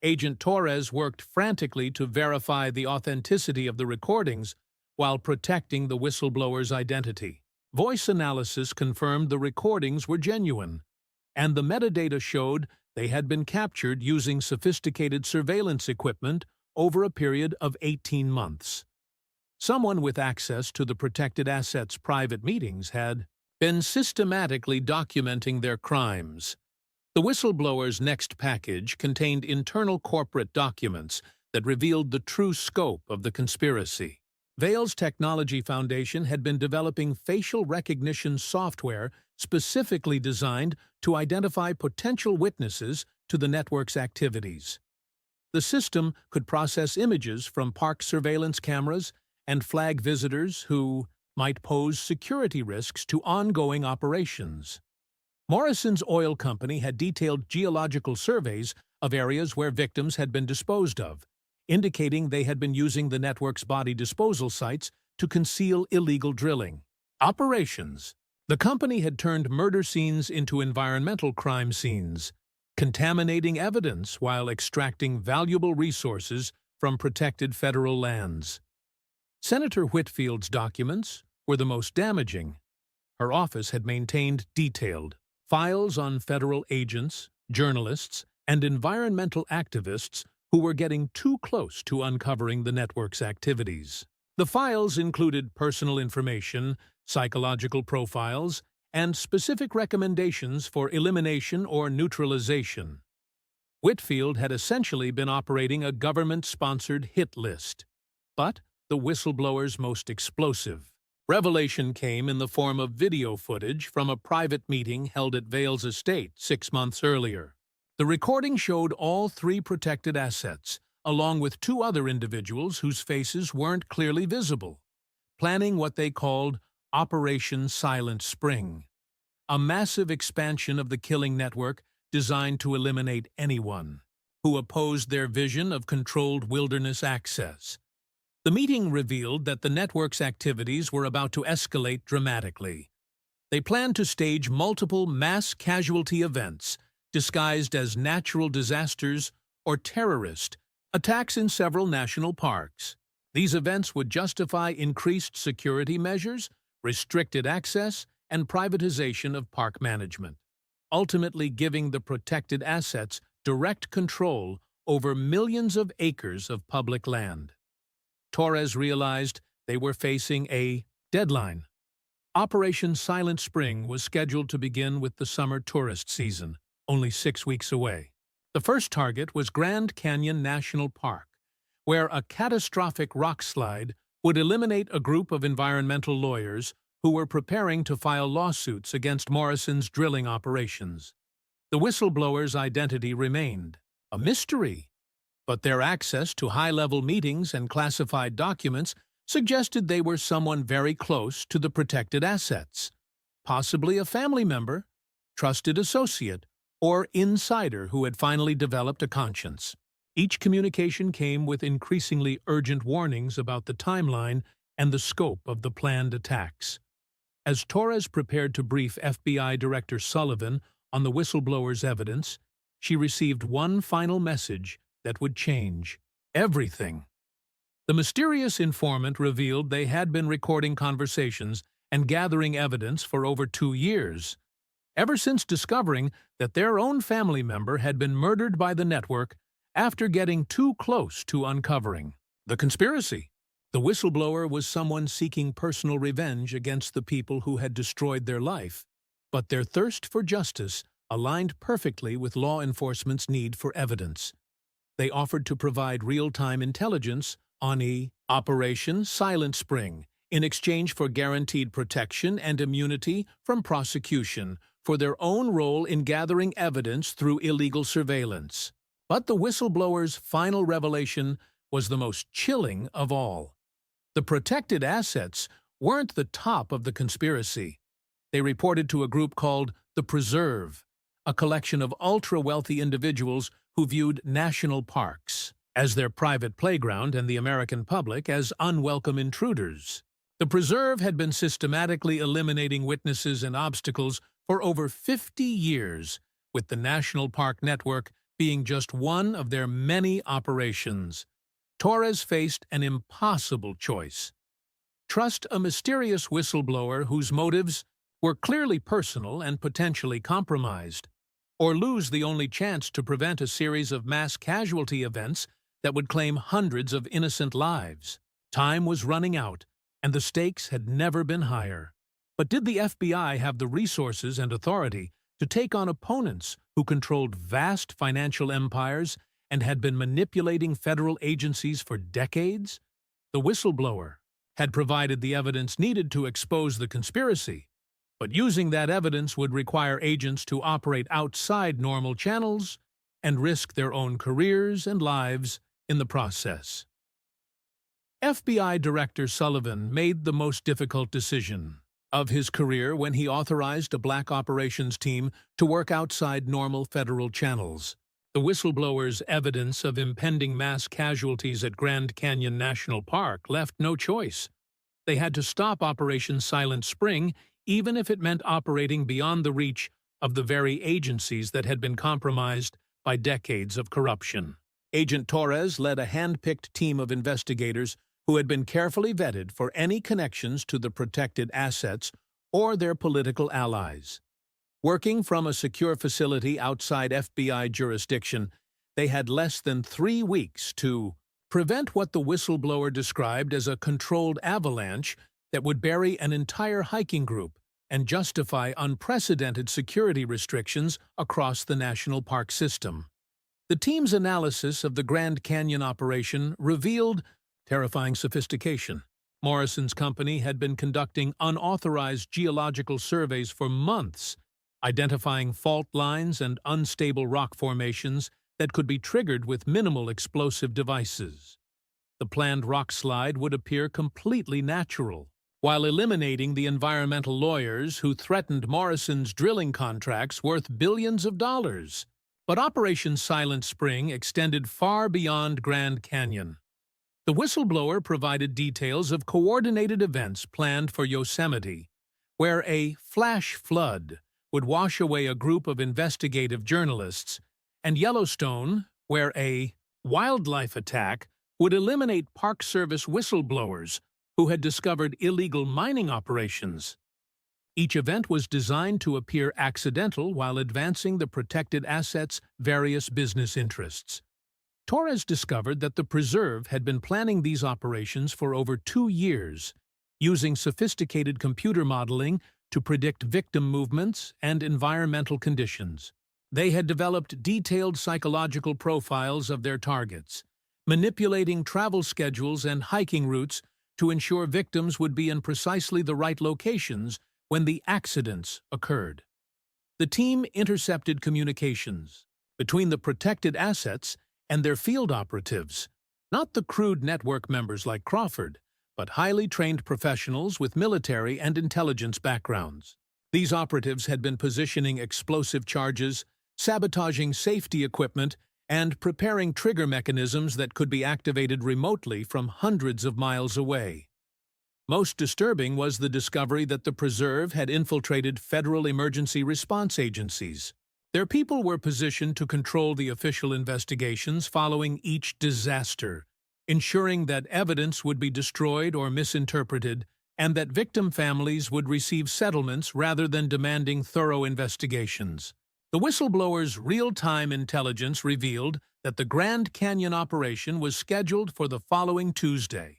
Agent Torres worked frantically to verify the authenticity of the recordings while protecting the whistleblower's identity. Voice analysis confirmed the recordings were genuine, and the metadata showed they had been captured using sophisticated surveillance equipment over a period of 18 months. Someone with access to the protected assets' private meetings had been systematically documenting their crimes. The whistleblower's next package contained internal corporate documents that revealed the true scope of the conspiracy. Vale's Technology Foundation had been developing facial recognition software specifically designed to identify potential witnesses to the network's activities. The system could process images from park surveillance cameras and flag visitors who might pose security risks to ongoing operations. Morrison's oil company had detailed geological surveys of areas where victims had been disposed of, indicating they had been using the network's body disposal sites to conceal illegal drilling operations. The company had turned murder scenes into environmental crime scenes, contaminating evidence while extracting valuable resources from protected federal lands. Senator Whitfield's documents were the most damaging. Her office had maintained detailed files on federal agents, journalists, and environmental activists who were getting too close to uncovering the network's activities. The files included personal information, psychological profiles, and specific recommendations for elimination or neutralization. Whitfield had essentially been operating a government-sponsored hit list, but the whistleblower's most explosive revelation came in the form of video footage from a private meeting held at Vale's estate 6 months earlier. The recording showed all 3 protected assets, along with 2 other individuals whose faces weren't clearly visible, planning what they called Operation Silent Spring, a massive expansion of the killing network designed to eliminate anyone who opposed their vision of controlled wilderness access. The meeting revealed that the network's activities were about to escalate dramatically. They planned to stage multiple mass casualty events, disguised as natural disasters or terrorist attacks in several national parks. These events would justify increased security measures, restricted access, and privatization of park management, ultimately giving the protected assets direct control over millions of acres of public land. Torres realized they were facing a deadline. Operation Silent Spring was scheduled to begin with the summer tourist season, only 6 weeks away. The first target was Grand Canyon National Park, where a catastrophic rock slide would eliminate a group of environmental lawyers who were preparing to file lawsuits against Morrison's drilling operations. The whistleblower's identity remained a mystery, but their access to high-level meetings and classified documents suggested they were someone very close to the protected assets, possibly a family member, trusted associate, or insider who had finally developed a conscience. Each communication came with increasingly urgent warnings about the timeline and the scope of the planned attacks. As Torres prepared to brief FBI Director Sullivan on the whistleblower's evidence, she received one final message that would change everything. The mysterious informant revealed they had been recording conversations and gathering evidence for over 2 years, ever since discovering that their own family member had been murdered by the network after getting too close to uncovering the conspiracy. The whistleblower was someone seeking personal revenge against the people who had destroyed their life, but their thirst for justice aligned perfectly with law enforcement's need for evidence. They offered to provide real-time intelligence on Operation Silent Spring in exchange for guaranteed protection and immunity from prosecution for their own role in gathering evidence through illegal surveillance. But the whistleblower's final revelation was the most chilling of all. The protected assets weren't the top of the conspiracy. They reported to a group called the Preserve, a collection of ultra-wealthy individuals who viewed national parks as their private playground and the American public as unwelcome intruders. The Preserve had been systematically eliminating witnesses and obstacles for over 50 years, with the National Park Network being just one of their many operations. Torres faced an impossible choice: trust a mysterious whistleblower whose motives were clearly personal and potentially compromised, or lose the only chance to prevent a series of mass casualty events that would claim hundreds of innocent lives. Time was running out, and the stakes had never been higher. But did the FBI have the resources and authority to take on opponents who controlled vast financial empires and had been manipulating federal agencies for decades? The whistleblower had provided the evidence needed to expose the conspiracy, but using that evidence would require agents to operate outside normal channels and risk their own careers and lives in the process. FBI Director Sullivan made the most difficult decision of his career when he authorized a black operations team to work outside normal federal channels. The whistleblower's evidence of impending mass casualties at Grand Canyon National Park left no choice. They had to stop Operation Silent Spring, even if it meant operating beyond the reach of the very agencies that had been compromised by decades of corruption. Agent Torres led a hand-picked team of investigators who had been carefully vetted for any connections to the protected assets or their political allies. Working from a secure facility outside FBI jurisdiction, they had less than 3 weeks to prevent what the whistleblower described as a controlled avalanche that would bury an entire hiking group and justify unprecedented security restrictions across the national park system. The team's analysis of the Grand Canyon operation revealed terrifying sophistication. Morrison's company had been conducting unauthorized geological surveys for months, identifying fault lines and unstable rock formations that could be triggered with minimal explosive devices. The planned rock slide would appear completely natural, while eliminating the environmental lawyers who threatened Morrison's drilling contracts worth billions of dollars. But Operation Silent Spring extended far beyond Grand Canyon. The whistleblower provided details of coordinated events planned for Yosemite, where a flash flood would wash away a group of investigative journalists, and Yellowstone, where a wildlife attack would eliminate Park Service whistleblowers who had discovered illegal mining operations. Each event was designed to appear accidental while advancing the protected assets' various business interests. Torres discovered that the Preserve had been planning these operations for over 2 years, using sophisticated computer modeling to predict victim movements and environmental conditions. They had developed detailed psychological profiles of their targets, manipulating travel schedules and hiking routes to ensure victims would be in precisely the right locations when the accidents occurred. The team intercepted communications between the protected assets and their field operatives, not the crude network members like Crawford, but highly trained professionals with military and intelligence backgrounds. These operatives had been positioning explosive charges, sabotaging safety equipment, and preparing trigger mechanisms that could be activated remotely from hundreds of miles away. Most disturbing was the discovery that the Preserve had infiltrated federal emergency response agencies. Their people were positioned to control the official investigations following each disaster, ensuring that evidence would be destroyed or misinterpreted, and that victim families would receive settlements rather than demanding thorough investigations. The whistleblower's real-time intelligence revealed that the Grand Canyon operation was scheduled for the following Tuesday,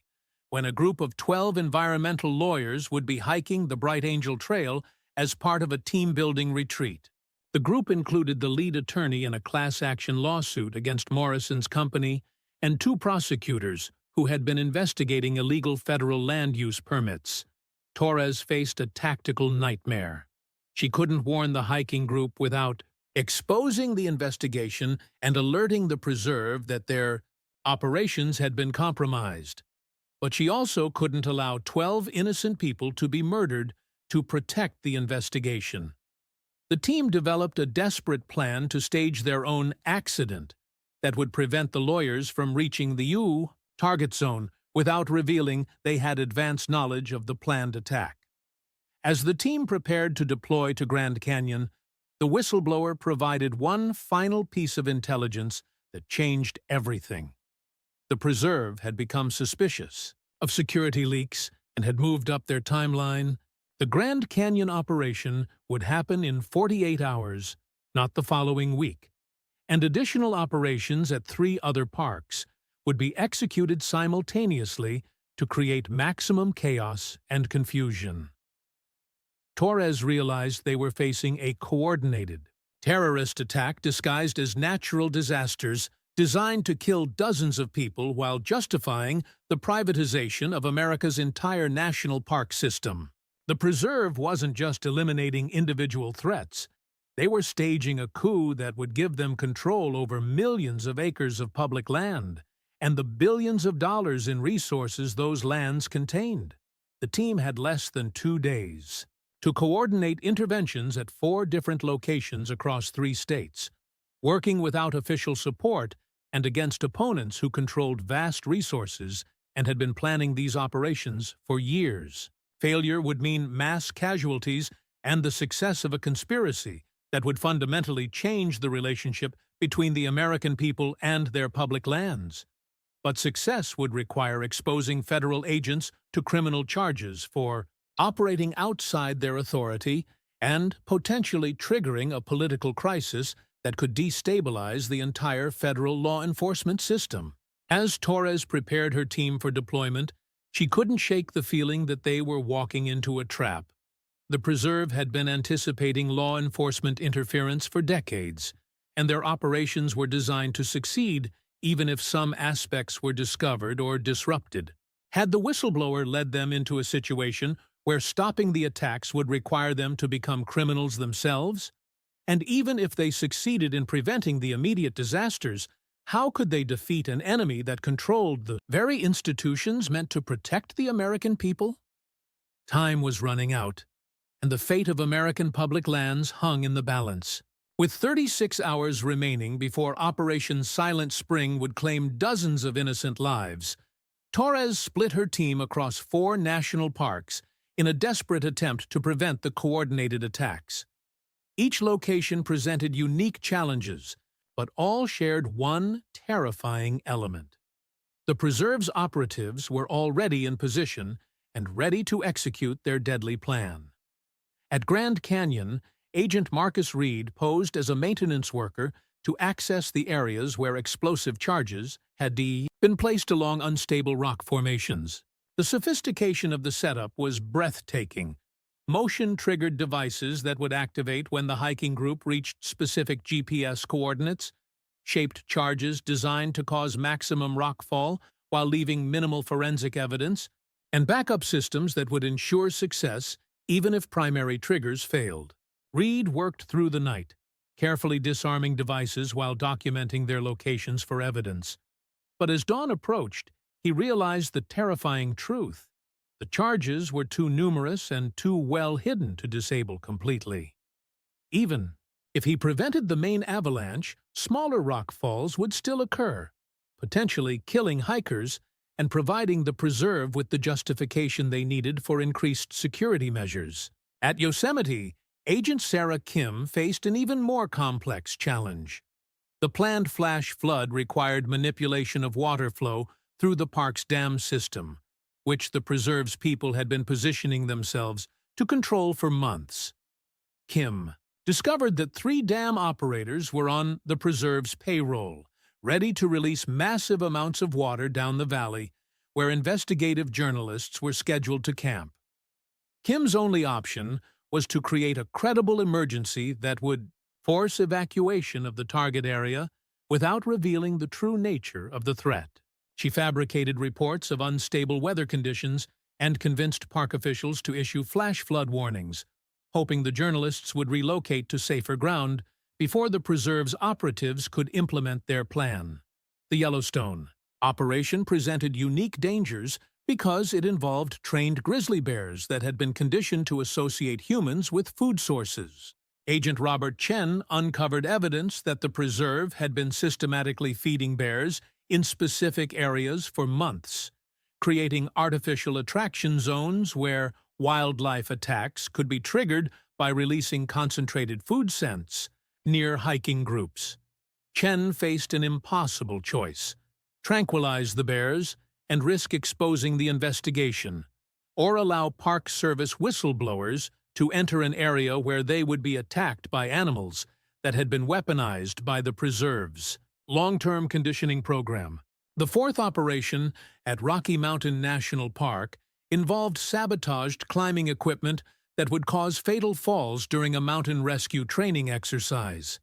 when a group of 12 environmental lawyers would be hiking the Bright Angel Trail as part of a team-building retreat. The group included the lead attorney in a class-action lawsuit against Morrison's company and 2 prosecutors who had been investigating illegal federal land use permits. Torres faced a tactical nightmare. She couldn't warn the hiking group without exposing the investigation and alerting the Preserve that their operations had been compromised. But she also couldn't allow 12 innocent people to be murdered to protect the investigation. The team developed a desperate plan to stage their own accident that would prevent the lawyers from reaching the U target zone without revealing they had advanced knowledge of the planned attack. As the team prepared to deploy to Grand Canyon, the whistleblower provided one final piece of intelligence that changed everything. The Preserve had become suspicious of security leaks and had moved up their timeline. The Grand Canyon operation would happen in 48 hours, not the following week, and additional operations at 3 other parks would be executed simultaneously to create maximum chaos and confusion. Torres realized they were facing a coordinated terrorist attack disguised as natural disasters designed to kill dozens of people while justifying the privatization of America's entire national park system. The Preserve wasn't just eliminating individual threats. They were staging a coup that would give them control over millions of acres of public land and the billions of dollars in resources those lands contained. The team had less than 2 days to coordinate interventions at 4 different locations across 3 states, working without official support and against opponents who controlled vast resources and had been planning these operations for years. Failure would mean mass casualties and the success of a conspiracy that would fundamentally change the relationship between the American people and their public lands. But success would require exposing federal agents to criminal charges for operating outside their authority and potentially triggering a political crisis that could destabilize the entire federal law enforcement system. As Torres prepared her team for deployment, she couldn't shake the feeling that they were walking into a trap. The Preserve had been anticipating law enforcement interference for decades, and their operations were designed to succeed even if some aspects were discovered or disrupted. Had the whistleblower led them into a situation where stopping the attacks would require them to become criminals themselves? And even if they succeeded in preventing the immediate disasters, how could they defeat an enemy that controlled the very institutions meant to protect the American people? Time was running out, and the fate of American public lands hung in the balance. With 36 hours remaining before Operation Silent Spring would claim dozens of innocent lives, Torres split her team across 4 national parks in a desperate attempt to prevent the coordinated attacks. Each location presented unique challenges, but all shared one terrifying element. The Preserve's operatives were already in position and ready to execute their deadly plan. At Grand Canyon, Agent Marcus Reed posed as a maintenance worker to access the areas where explosive charges had been placed along unstable rock formations. The sophistication of the setup was breathtaking. Motion-triggered devices that would activate when the hiking group reached specific GPS coordinates, shaped charges designed to cause maximum rockfall while leaving minimal forensic evidence, and backup systems that would ensure success even if primary triggers failed. Reed worked through the night, carefully disarming devices while documenting their locations for evidence. But as dawn approached, he realized the terrifying truth. The charges were too numerous and too well hidden to disable completely. Even if he prevented the main avalanche, smaller rock falls would still occur, potentially killing hikers and providing the preserve with the justification they needed for increased security measures. At Yosemite, Agent Sarah Kim faced an even more complex challenge. The planned flash flood required manipulation of water flow through the park's dam system, which the preserve's people had been positioning themselves to control for months. Kim discovered that 3 dam operators were on the preserve's payroll, ready to release massive amounts of water down the valley, where investigative journalists were scheduled to camp. Kim's only option was to create a credible emergency that would force evacuation of the target area without revealing the true nature of the threat. She fabricated reports of unstable weather conditions and convinced park officials to issue flash flood warnings, hoping the journalists would relocate to safer ground before the preserve's operatives could implement their plan. The Yellowstone operation presented unique dangers because it involved trained grizzly bears that had been conditioned to associate humans with food sources. Agent Robert Chen uncovered evidence that the preserve had been systematically feeding bears in specific areas for months, creating artificial attraction zones where wildlife attacks could be triggered by releasing concentrated food scents near hiking groups. Chen faced an impossible choice: tranquilize the bears and risk exposing the investigation, or allow Park Service whistleblowers to enter an area where they would be attacked by animals that had been weaponized by the preserve's long-term conditioning program. The 4th operation at Rocky Mountain National Park involved sabotaged climbing equipment that would cause fatal falls during a mountain rescue training exercise.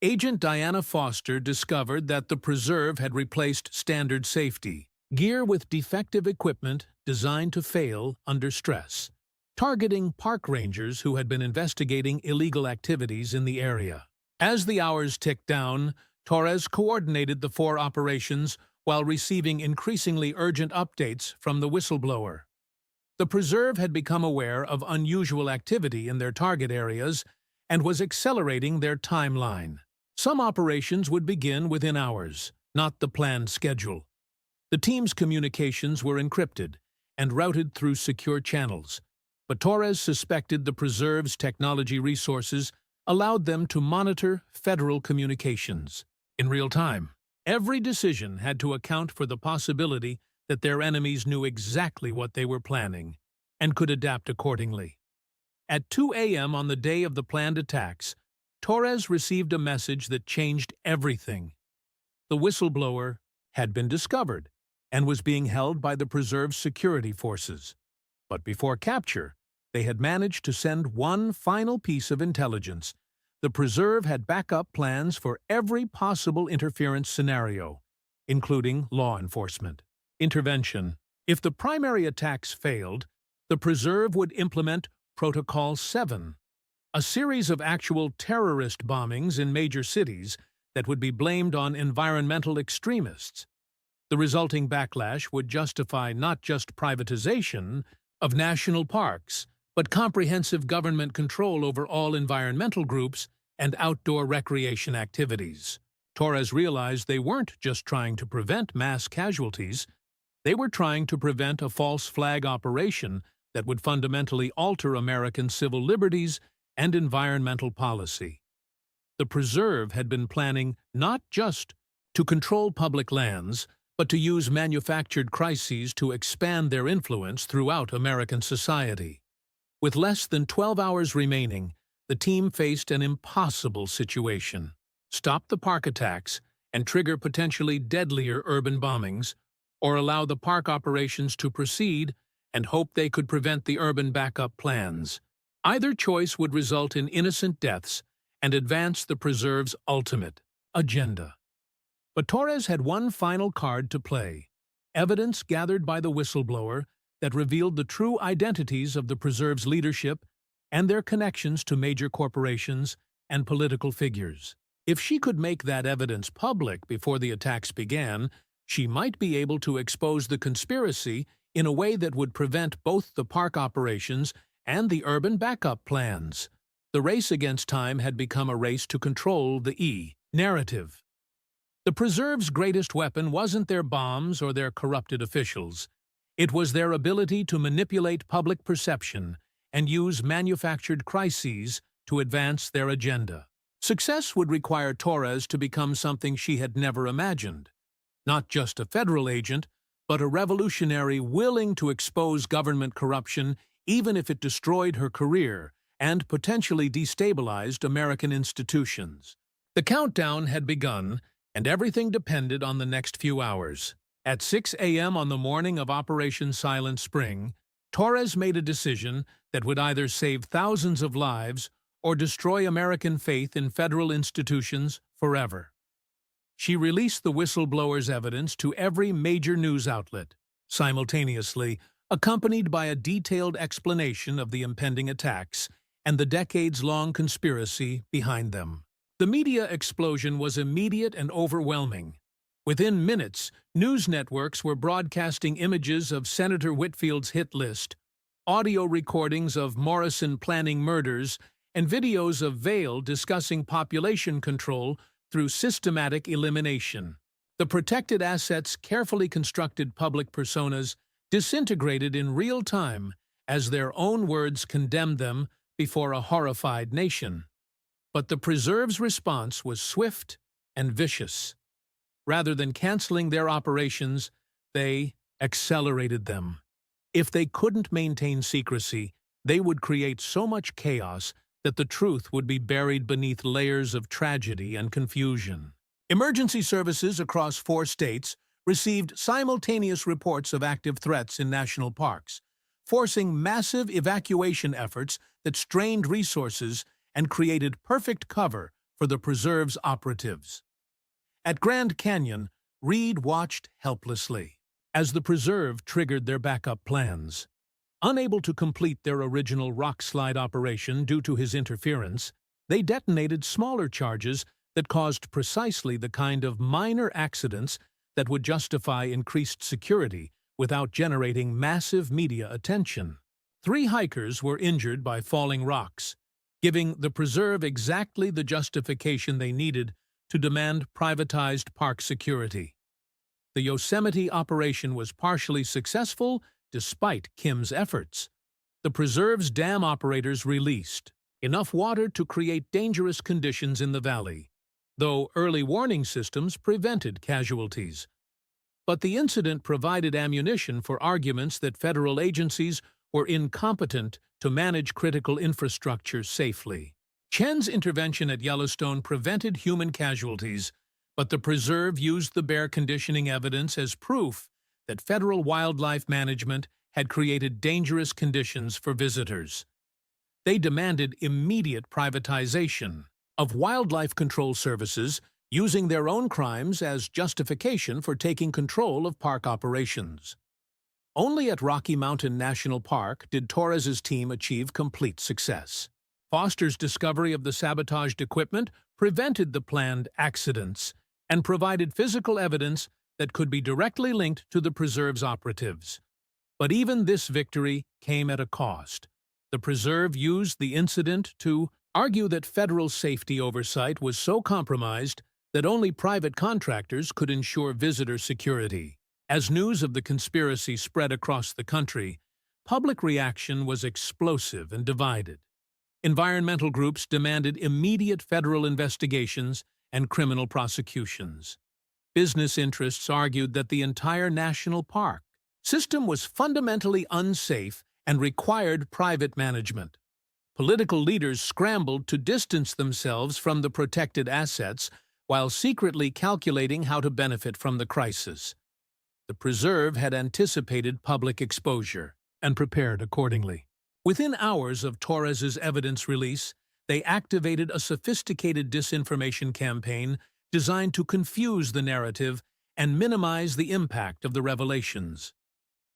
Agent Diana Foster discovered that the preserve had replaced standard safety gear with defective equipment designed to fail under stress, targeting park rangers who had been investigating illegal activities in the area. As the hours ticked down, Torres coordinated the 4 operations while receiving increasingly urgent updates from the whistleblower. The preserve had become aware of unusual activity in their target areas and was accelerating their timeline. Some operations would begin within hours, not the planned schedule. The team's communications were encrypted and routed through secure channels, but Torres suspected the preserve's technology resources allowed them to monitor federal communications in real time. Every decision had to account for the possibility that their enemies knew exactly what they were planning and could adapt accordingly. At 2 a.m. on the day of the planned attacks, Torres received a message that changed everything. The whistleblower had been discovered and was being held by the preserve's security forces. But before capture, they had managed to send one final piece of intelligence. The preserve had backup plans for every possible interference scenario, including law enforcement intervention. If the primary attacks failed, the preserve would implement Protocol 7, a series of actual terrorist bombings in major cities that would be blamed on environmental extremists. The resulting backlash would justify not just privatization of national parks, but comprehensive government control over all environmental groups and outdoor recreation activities. Torres realized they weren't just trying to prevent mass casualties, they were trying to prevent a false flag operation that would fundamentally alter American civil liberties and environmental policy. The preserve had been planning not just to control public lands, but to use manufactured crises to expand their influence throughout American society. With less than 12 hours remaining, the team faced an impossible situation: stop the park attacks and trigger potentially deadlier urban bombings, or allow the park operations to proceed and hope they could prevent the urban backup plans. Either choice would result in innocent deaths and advance the preserve's ultimate agenda. But Torres had one final card to play: evidence gathered by the whistleblower that revealed the true identities of the preserve's leadership and their connections to major corporations and political figures. If she could make that evidence public before the attacks began, she might be able to expose the conspiracy in a way that would prevent both the park operations and the urban backup plans. The race against time had become a race to control the narrative. The preserve's greatest weapon wasn't their bombs or their corrupted officials. It was their ability to manipulate public perception and use manufactured crises to advance their agenda. Success would require Torres to become something she had never imagined. Not just a federal agent, but a revolutionary willing to expose government corruption even if it destroyed her career and potentially destabilized American institutions. The countdown had begun, and everything depended on the next few hours. At 6 a.m. on the morning of Operation Silent Spring, Torres made a decision that would either save thousands of lives or destroy American faith in federal institutions forever. She released the whistleblower's evidence to every major news outlet, simultaneously accompanied by a detailed explanation of the impending attacks and the decades-long conspiracy behind them. The media explosion was immediate and overwhelming. Within minutes, news networks were broadcasting images of Senator Whitfield's hit list, audio recordings of Morrison planning murders, and videos of Vail discussing population control through systematic elimination. The protected assets' carefully constructed public personas disintegrated in real time as their own words condemned them before a horrified nation. But the preserve's response was swift and vicious. Rather than canceling their operations, they accelerated them. If they couldn't maintain secrecy, they would create so much chaos that the truth would be buried beneath layers of tragedy and confusion. Emergency services across 4 states received simultaneous reports of active threats in national parks, forcing massive evacuation efforts that strained resources and created perfect cover for the preserve's operatives. At Grand Canyon, Reed watched helplessly as the preserve triggered their backup plans. Unable to complete their original rock slide operation due to his interference, they detonated smaller charges that caused precisely the kind of minor accidents that would justify increased security without generating massive media attention. 3 hikers were injured by falling rocks, giving the preserve exactly the justification they needed to demand privatized park security. The Yosemite operation was partially successful despite Kim's efforts. The preserve's dam operators released enough water to create dangerous conditions in the valley, though early warning systems prevented casualties. But the incident provided ammunition for arguments that federal agencies were incompetent to manage critical infrastructure safely. Chen's intervention at Yellowstone prevented human casualties, but the preserve used the bear conditioning evidence as proof that federal wildlife management had created dangerous conditions for visitors. They demanded immediate privatization of wildlife control services, using their own crimes as justification for taking control of park operations. Only at Rocky Mountain National Park did Torres's team achieve complete success. Foster's discovery of the sabotaged equipment prevented the planned accidents and provided physical evidence that could be directly linked to the preserve's operatives. But even this victory came at a cost. The preserve used the incident to argue that federal safety oversight was so compromised that only private contractors could ensure visitor security. As news of the conspiracy spread across the country, public reaction was explosive and divided. Environmental groups demanded immediate federal investigations and criminal prosecutions. Business interests argued that the entire national park system was fundamentally unsafe and required private management. Political leaders scrambled to distance themselves from the protected assets while secretly calculating how to benefit from the crisis. The Preserve had anticipated public exposure and prepared accordingly. Within hours of Torres's evidence release, they activated a sophisticated disinformation campaign designed to confuse the narrative and minimize the impact of the revelations.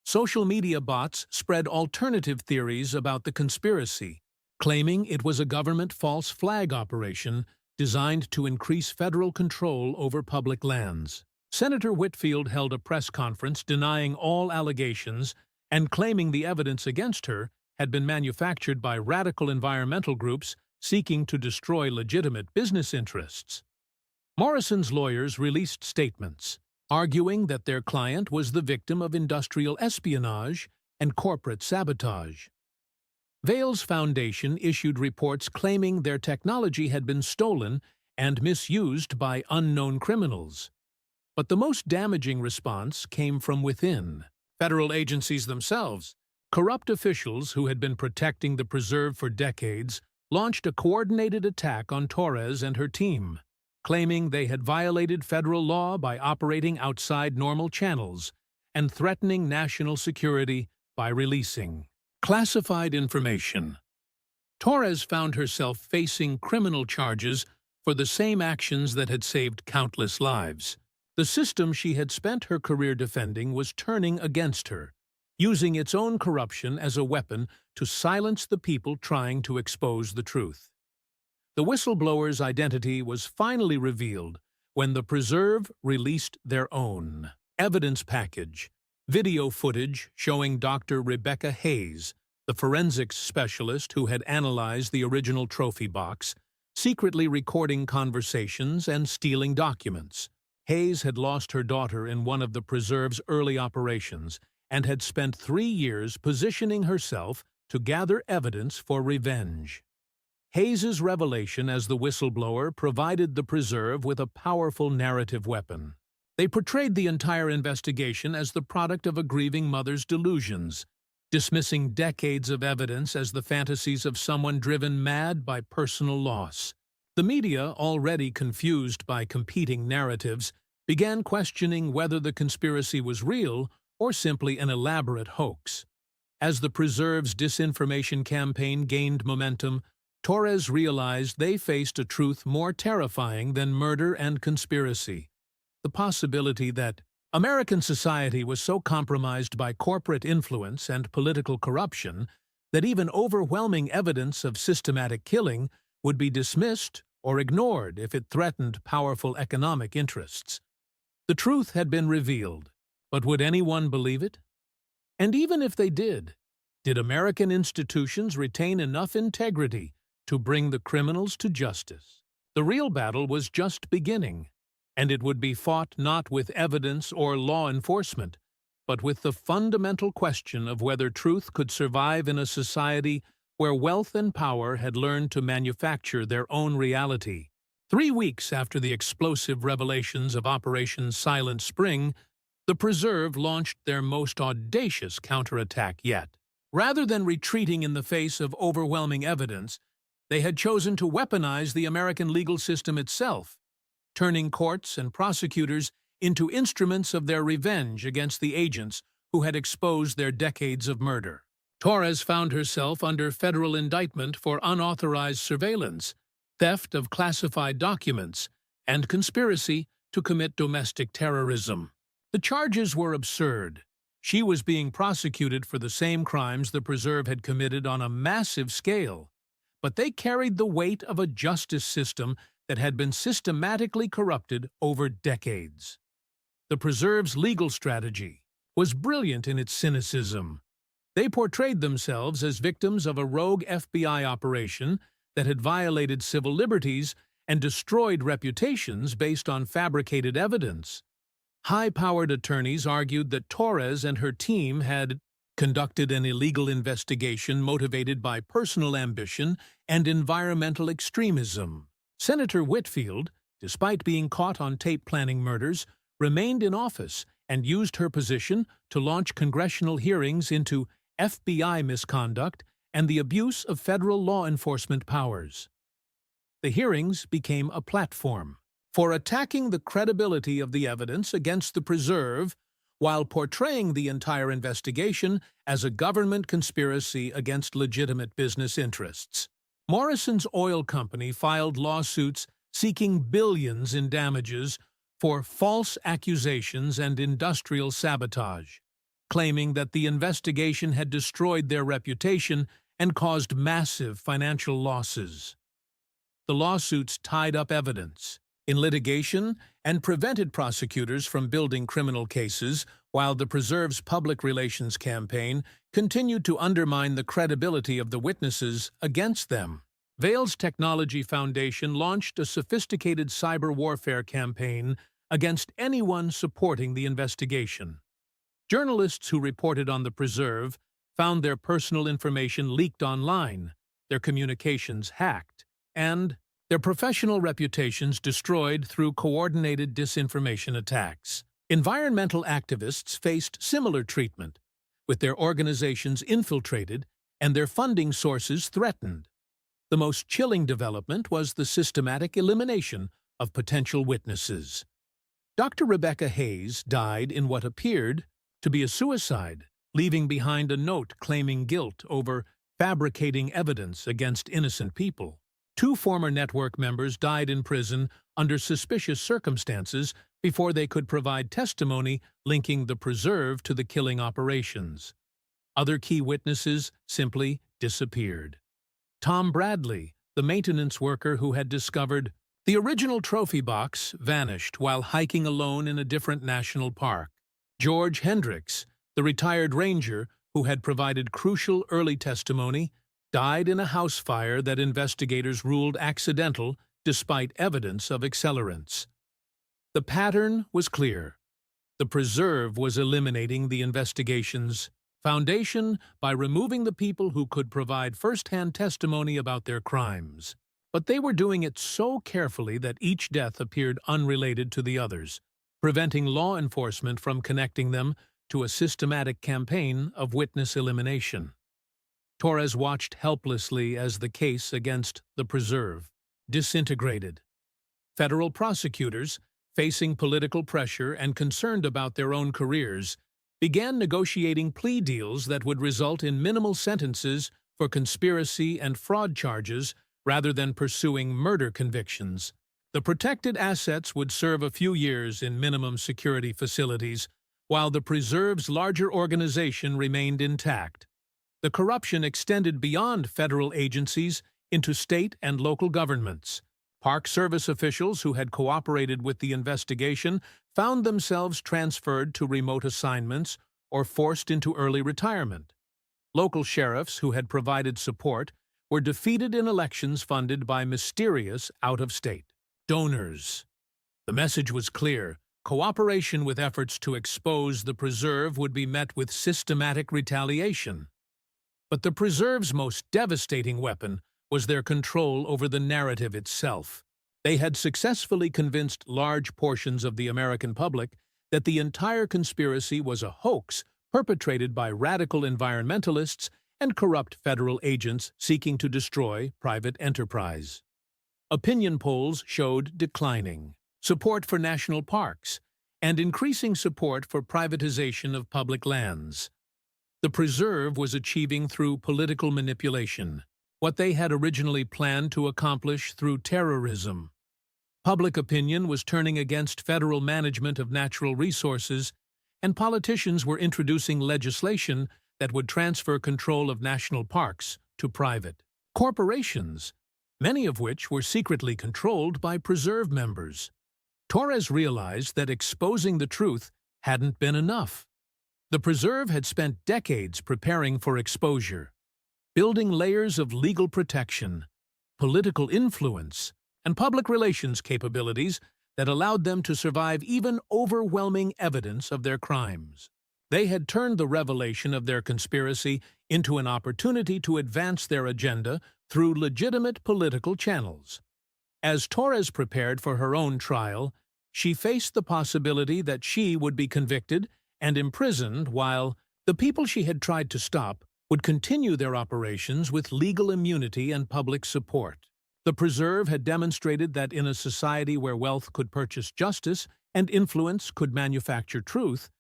Social media bots spread alternative theories about the conspiracy, claiming it was a government false flag operation designed to increase federal control over public lands. Senator Whitfield held a press conference denying all allegations and claiming the evidence against her had been manufactured by radical environmental groups seeking to destroy legitimate business interests. Morrison's lawyers released statements, arguing that their client was the victim of industrial espionage and corporate sabotage. Vales Foundation issued reports claiming their technology had been stolen and misused by unknown criminals. But the most damaging response came from within. Federal agencies themselves, corrupt officials who had been protecting the Preserve for decades, launched a coordinated attack on Torres and her team, claiming they had violated federal law by operating outside normal channels and threatening national security by releasing classified information. Torres found herself facing criminal charges for the same actions that had saved countless lives. The system she had spent her career defending was turning against her, using its own corruption as a weapon to silence the people trying to expose the truth. The whistleblower's identity was finally revealed when the Preserve released their own evidence package, video footage showing Dr. Rebecca Hayes, the forensics specialist who had analyzed the original trophy box, secretly recording conversations and stealing documents. Hayes had lost her daughter in one of the Preserve's early operations and had spent 3 years positioning herself to gather evidence for revenge. Hayes's revelation as the whistleblower provided the Preserve with a powerful narrative weapon. They portrayed the entire investigation as the product of a grieving mother's delusions, dismissing decades of evidence as the fantasies of someone driven mad by personal loss. The media, already confused by competing narratives, began questioning whether the conspiracy was real or simply an elaborate hoax. As the Preserve's disinformation campaign gained momentum, Torres realized they faced a truth more terrifying than murder and conspiracy: the possibility that American society was so compromised by corporate influence and political corruption that even overwhelming evidence of systematic killing would be dismissed or ignored if it threatened powerful economic interests. The truth had been revealed, but would anyone believe it? And even if they did American institutions retain enough integrity to bring the criminals to justice? The real battle was just beginning, and it would be fought not with evidence or law enforcement, but with the fundamental question of whether truth could survive in a society where wealth and power had learned to manufacture their own reality. 3 weeks after the explosive revelations of Operation Silent Spring, the Preserve launched their most audacious counterattack yet. Rather than retreating in the face of overwhelming evidence, they had chosen to weaponize the American legal system itself, turning courts and prosecutors into instruments of their revenge against the agents who had exposed their decades of murder. Torres found herself under federal indictment for unauthorized surveillance, theft of classified documents, and conspiracy to commit domestic terrorism. The charges were absurd. She was being prosecuted for the same crimes the Preserve had committed on a massive scale, but they carried the weight of a justice system that had been systematically corrupted over decades. The Preserve's legal strategy was brilliant in its cynicism. They portrayed themselves as victims of a rogue FBI operation that had violated civil liberties and destroyed reputations based on fabricated evidence. High-powered attorneys argued that Torres and her team had conducted an illegal investigation motivated by personal ambition and environmental extremism. Senator Whitfield, despite being caught on tape planning murders, remained in office and used her position to launch congressional hearings into FBI misconduct and the abuse of federal law enforcement powers. The hearings became a platform for attacking the credibility of the evidence against the Preserve while portraying the entire investigation as a government conspiracy against legitimate business interests. Morrison's oil company filed lawsuits seeking billions in damages for false accusations and industrial sabotage, claiming that the investigation had destroyed their reputation and caused massive financial losses. The lawsuits tied up evidence in litigation and prevented prosecutors from building criminal cases, while the Preserve's public relations campaign continued to undermine the credibility of the witnesses against them. Vale's Technology Foundation launched a sophisticated cyber warfare campaign against anyone supporting the investigation. Journalists who reported on the Preserve found their personal information leaked online, their communications hacked, and their professional reputations destroyed through coordinated disinformation attacks. Environmental activists faced similar treatment, with their organizations infiltrated and their funding sources threatened. The most chilling development was the systematic elimination of potential witnesses. Dr. Rebecca Hayes died in what appeared to be a suicide, leaving behind a note claiming guilt over fabricating evidence against innocent people. 2 former network members died in prison under suspicious circumstances before they could provide testimony linking the Preserve to the killing operations. Other key witnesses simply disappeared. Tom Bradley, the maintenance worker who had discovered the original trophy box, vanished while hiking alone in a different national park. George Hendricks, the retired ranger who had provided crucial early testimony, died in a house fire that investigators ruled accidental despite evidence of accelerants. The pattern was clear. The Preserve was eliminating the investigation's foundation by removing the people who could provide first-hand testimony about their crimes. But they were doing it so carefully that each death appeared unrelated to the others, preventing law enforcement from connecting them to a systematic campaign of witness elimination. Torres watched helplessly as the case against the Preserve disintegrated. Federal prosecutors, facing political pressure and concerned about their own careers, began negotiating plea deals that would result in minimal sentences for conspiracy and fraud charges rather than pursuing murder convictions. The protected assets would serve a few years in minimum security facilities, while the Preserve's larger organization remained intact. The corruption extended beyond federal agencies into state and local governments. Park Service officials who had cooperated with the investigation found themselves transferred to remote assignments or forced into early retirement. Local sheriffs who had provided support were defeated in elections funded by mysterious out-of-state donors. The message was clear. Cooperation with efforts to expose the Preserve would be met with systematic retaliation. But the Preserve's most devastating weapon was their control over the narrative itself. They had successfully convinced large portions of the American public that the entire conspiracy was a hoax perpetrated by radical environmentalists and corrupt federal agents seeking to destroy private enterprise. Opinion polls showed declining support for national parks and increasing support for privatization of public lands. The Preserve was achieving through political manipulation what they had originally planned to accomplish through terrorism. Public opinion was turning against federal management of natural resources, and politicians were introducing legislation that would transfer control of national parks to private corporations, many of which were secretly controlled by Preserve members. Torres realized that exposing the truth hadn't been enough. The Preserve had spent decades preparing for exposure, building layers of legal protection, political influence, and public relations capabilities that allowed them to survive even overwhelming evidence of their crimes. They had turned the revelation of their conspiracy into an opportunity to advance their agenda through legitimate political channels. As Torres prepared for her own trial, she faced the possibility that she would be convicted and imprisoned while the people she had tried to stop would continue their operations with legal immunity and public support. The Preserve had demonstrated that in a society where wealth could purchase justice and influence could manufacture truth,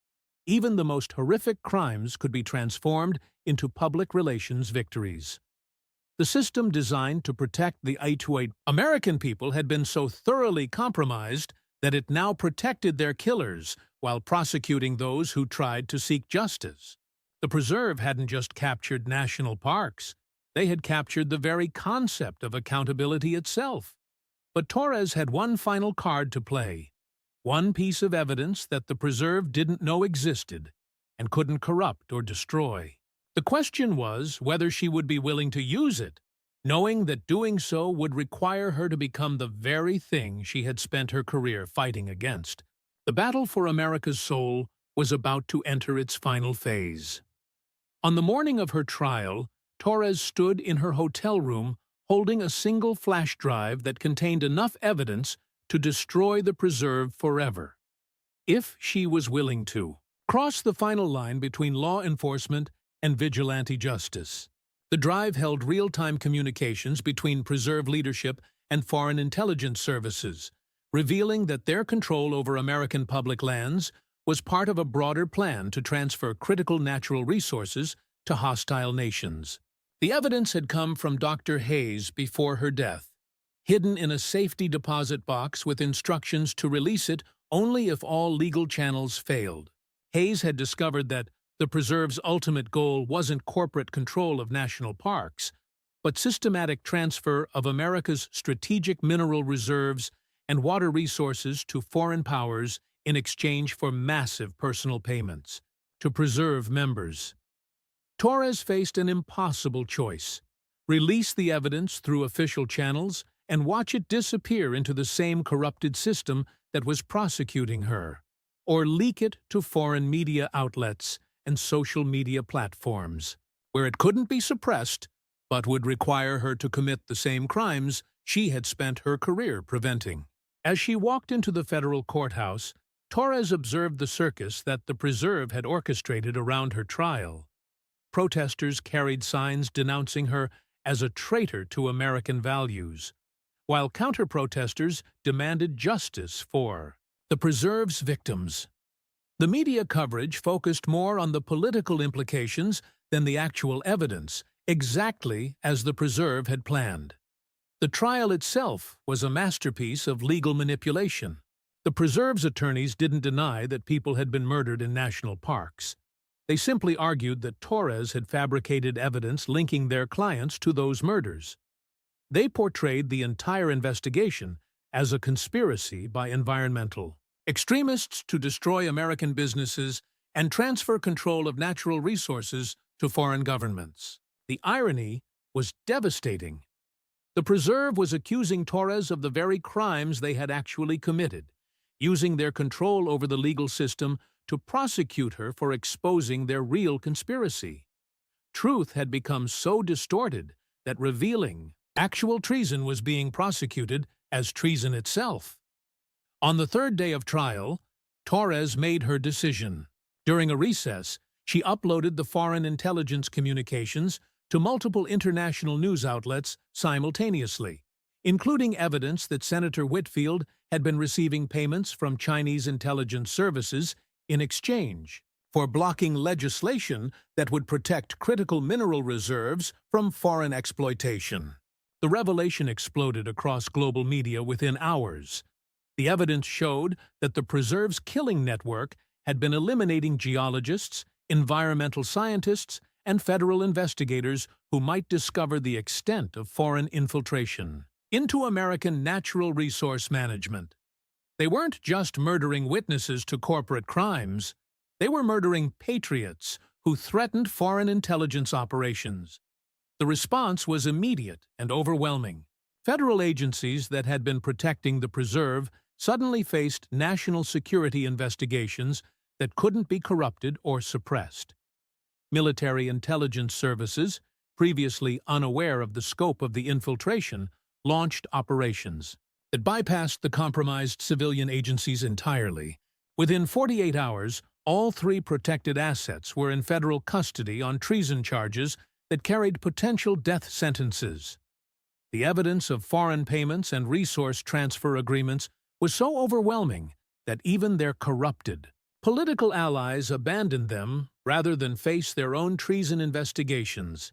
even the most horrific crimes could be transformed into public relations victories. The system designed to protect the I-28 American people had been so thoroughly compromised that it now protected their killers while prosecuting those who tried to seek justice. The preserve hadn't just captured national parks, they had captured the very concept of accountability itself. But Torres had one final card to play, one piece of evidence that the preserve didn't know existed and couldn't corrupt or destroy. The question was whether she would be willing to use it, knowing that doing so would require her to become the very thing she had spent her career fighting against. The battle for America's soul was about to enter its final phase. On the morning of her trial, Torres stood in her hotel room holding a single flash drive that contained enough evidence to destroy the preserve forever, if she was willing to cross the final line between law enforcement and vigilante justice. The drive held real-time communications between preserve leadership and foreign intelligence services, revealing that their control over American public lands was part of a broader plan to transfer critical natural resources to hostile nations. The evidence had come from Dr. Hayes before her death, hidden in a safety deposit box with instructions to release it only if all legal channels failed. Hayes had discovered that the preserve's ultimate goal wasn't corporate control of national parks, but systematic transfer of America's strategic mineral reserves and water resources to foreign powers in exchange for massive personal payments to preserve members. Torres faced an impossible choice: release the evidence through official channels and watch it disappear into the same corrupted system that was prosecuting her, or leak it to foreign media outlets and social media platforms, where it couldn't be suppressed, but would require her to commit the same crimes she had spent her career preventing. As she walked into the federal courthouse, Torres observed the circus that the preserve had orchestrated around her trial. Protesters carried signs denouncing her as a traitor to American values, while counter-protesters demanded justice for the preserve's victims. The media coverage focused more on the political implications than the actual evidence, exactly as the preserve had planned. The trial itself was a masterpiece of legal manipulation. The preserve's attorneys didn't deny that people had been murdered in national parks. They simply argued that Torres had fabricated evidence linking their clients to those murders. They portrayed the entire investigation as a conspiracy by environmental extremists to destroy American businesses and transfer control of natural resources to foreign governments. The irony was devastating. The preserve was accusing Torres of the very crimes they had actually committed, using their control over the legal system to prosecute her for exposing their real conspiracy. Truth had become so distorted that revealing actual treason was being prosecuted as treason itself. On the third day of trial, Torres made her decision. During a recess, she uploaded the foreign intelligence communications to multiple international news outlets simultaneously, including evidence that Senator Whitfield had been receiving payments from Chinese intelligence services in exchange for blocking legislation that would protect critical mineral reserves from foreign exploitation. The revelation exploded across global media within hours. The evidence showed that the preserve's killing network had been eliminating geologists, environmental scientists, and federal investigators who might discover the extent of foreign infiltration into American natural resource management. They weren't just murdering witnesses to corporate crimes, they were murdering patriots who threatened foreign intelligence operations. The response was immediate and overwhelming. Federal agencies that had been protecting the preserve suddenly faced national security investigations that couldn't be corrupted or suppressed. Military intelligence services, previously unaware of the scope of the infiltration, launched operations that bypassed the compromised civilian agencies entirely. Within 48 hours, all three protected assets were in federal custody on treason charges that carried potential death sentences. The evidence of foreign payments and resource transfer agreements was so overwhelming that even their corrupted, Political allies abandoned them rather than face their own treason investigations.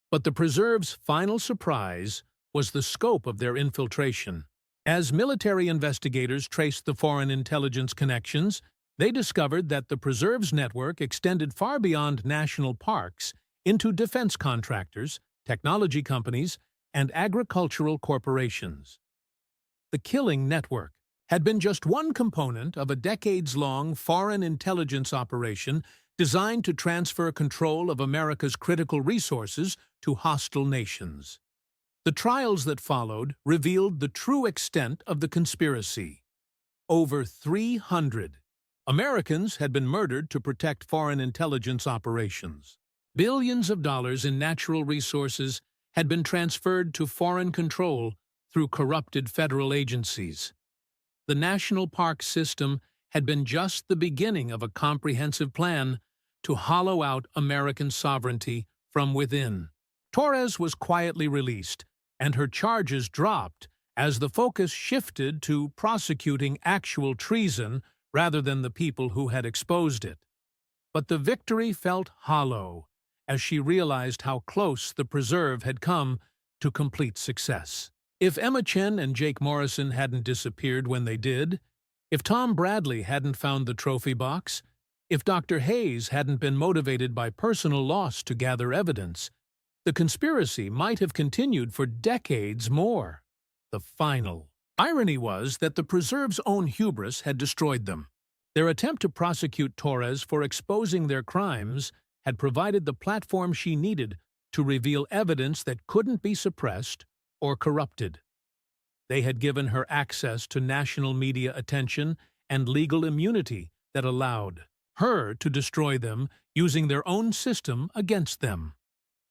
But the Preserve's final surprise was the scope of their infiltration. As military investigators traced the foreign intelligence connections, they discovered that the Preserve's network extended far beyond national parks into defense contractors, technology companies, and agricultural corporations. The Killing Network had been just one component of a decades-long foreign intelligence operation designed to transfer control of America's critical resources to hostile nations. The trials that followed revealed the true extent of the conspiracy. Over 300 Americans had been murdered to protect foreign intelligence operations. Billions of dollars in natural resources had been transferred to foreign control through corrupted federal agencies. The national park system had been just the beginning of a comprehensive plan to hollow out American sovereignty from within. Torres was quietly released, and her charges dropped as the focus shifted to prosecuting actual treason rather than the people who had exposed it. But the victory felt hollow as she realized how close the Preserve had come to complete success. If Emma Chen and Jake Morrison hadn't disappeared when they did, if Tom Bradley hadn't found the trophy box, if Dr. Hayes hadn't been motivated by personal loss to gather evidence, the conspiracy might have continued for decades more. The final irony was that the Preserve's own hubris had destroyed them. Their attempt to prosecute Torres for exposing their crimes had provided the platform she needed to reveal evidence that couldn't be suppressed or corrupted. They had given her access to national media attention and legal immunity that allowed her to destroy them using their own system against them.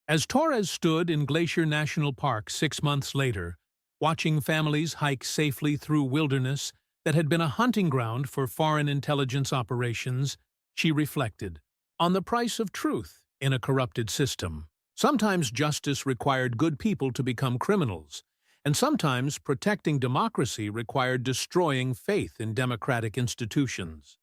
As Torres stood in Glacier National Park 6 months later, watching families hike safely through wilderness that had been a hunting ground for foreign intelligence operations, she reflected on the price of truth in a corrupted system. Sometimes justice required good people to become criminals, and sometimes protecting democracy required destroying faith in democratic institutions.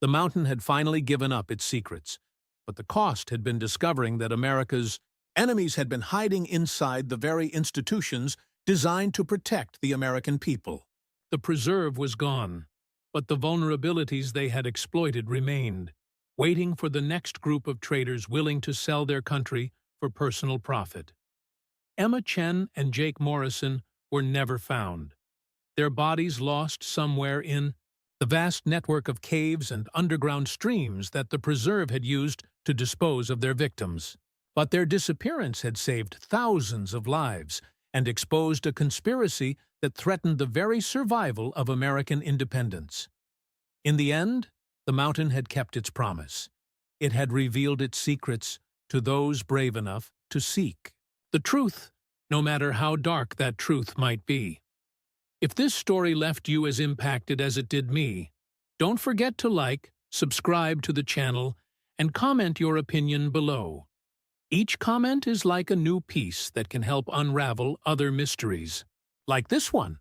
The mountain had finally given up its secrets, but the cost had been discovering that America's enemies had been hiding inside the very institutions designed to protect the American people. The Preserve was gone, but the vulnerabilities they had exploited remained, waiting for the next group of traitors willing to sell their country for personal profit. Emma Chen and Jake Morrison were never found, their bodies lost somewhere in the vast network of caves and underground streams that the Preserve had used to dispose of their victims. But their disappearance had saved thousands of lives and exposed a conspiracy that threatened the very survival of American independence. In the end, the mountain had kept its promise. It had revealed its secrets to those brave enough to seek the truth, no matter how dark that truth might be. If this story left you as impacted as it did me, don't forget to like, subscribe to the channel, and comment your opinion below. Each comment is like a new piece that can help unravel other mysteries, like this one.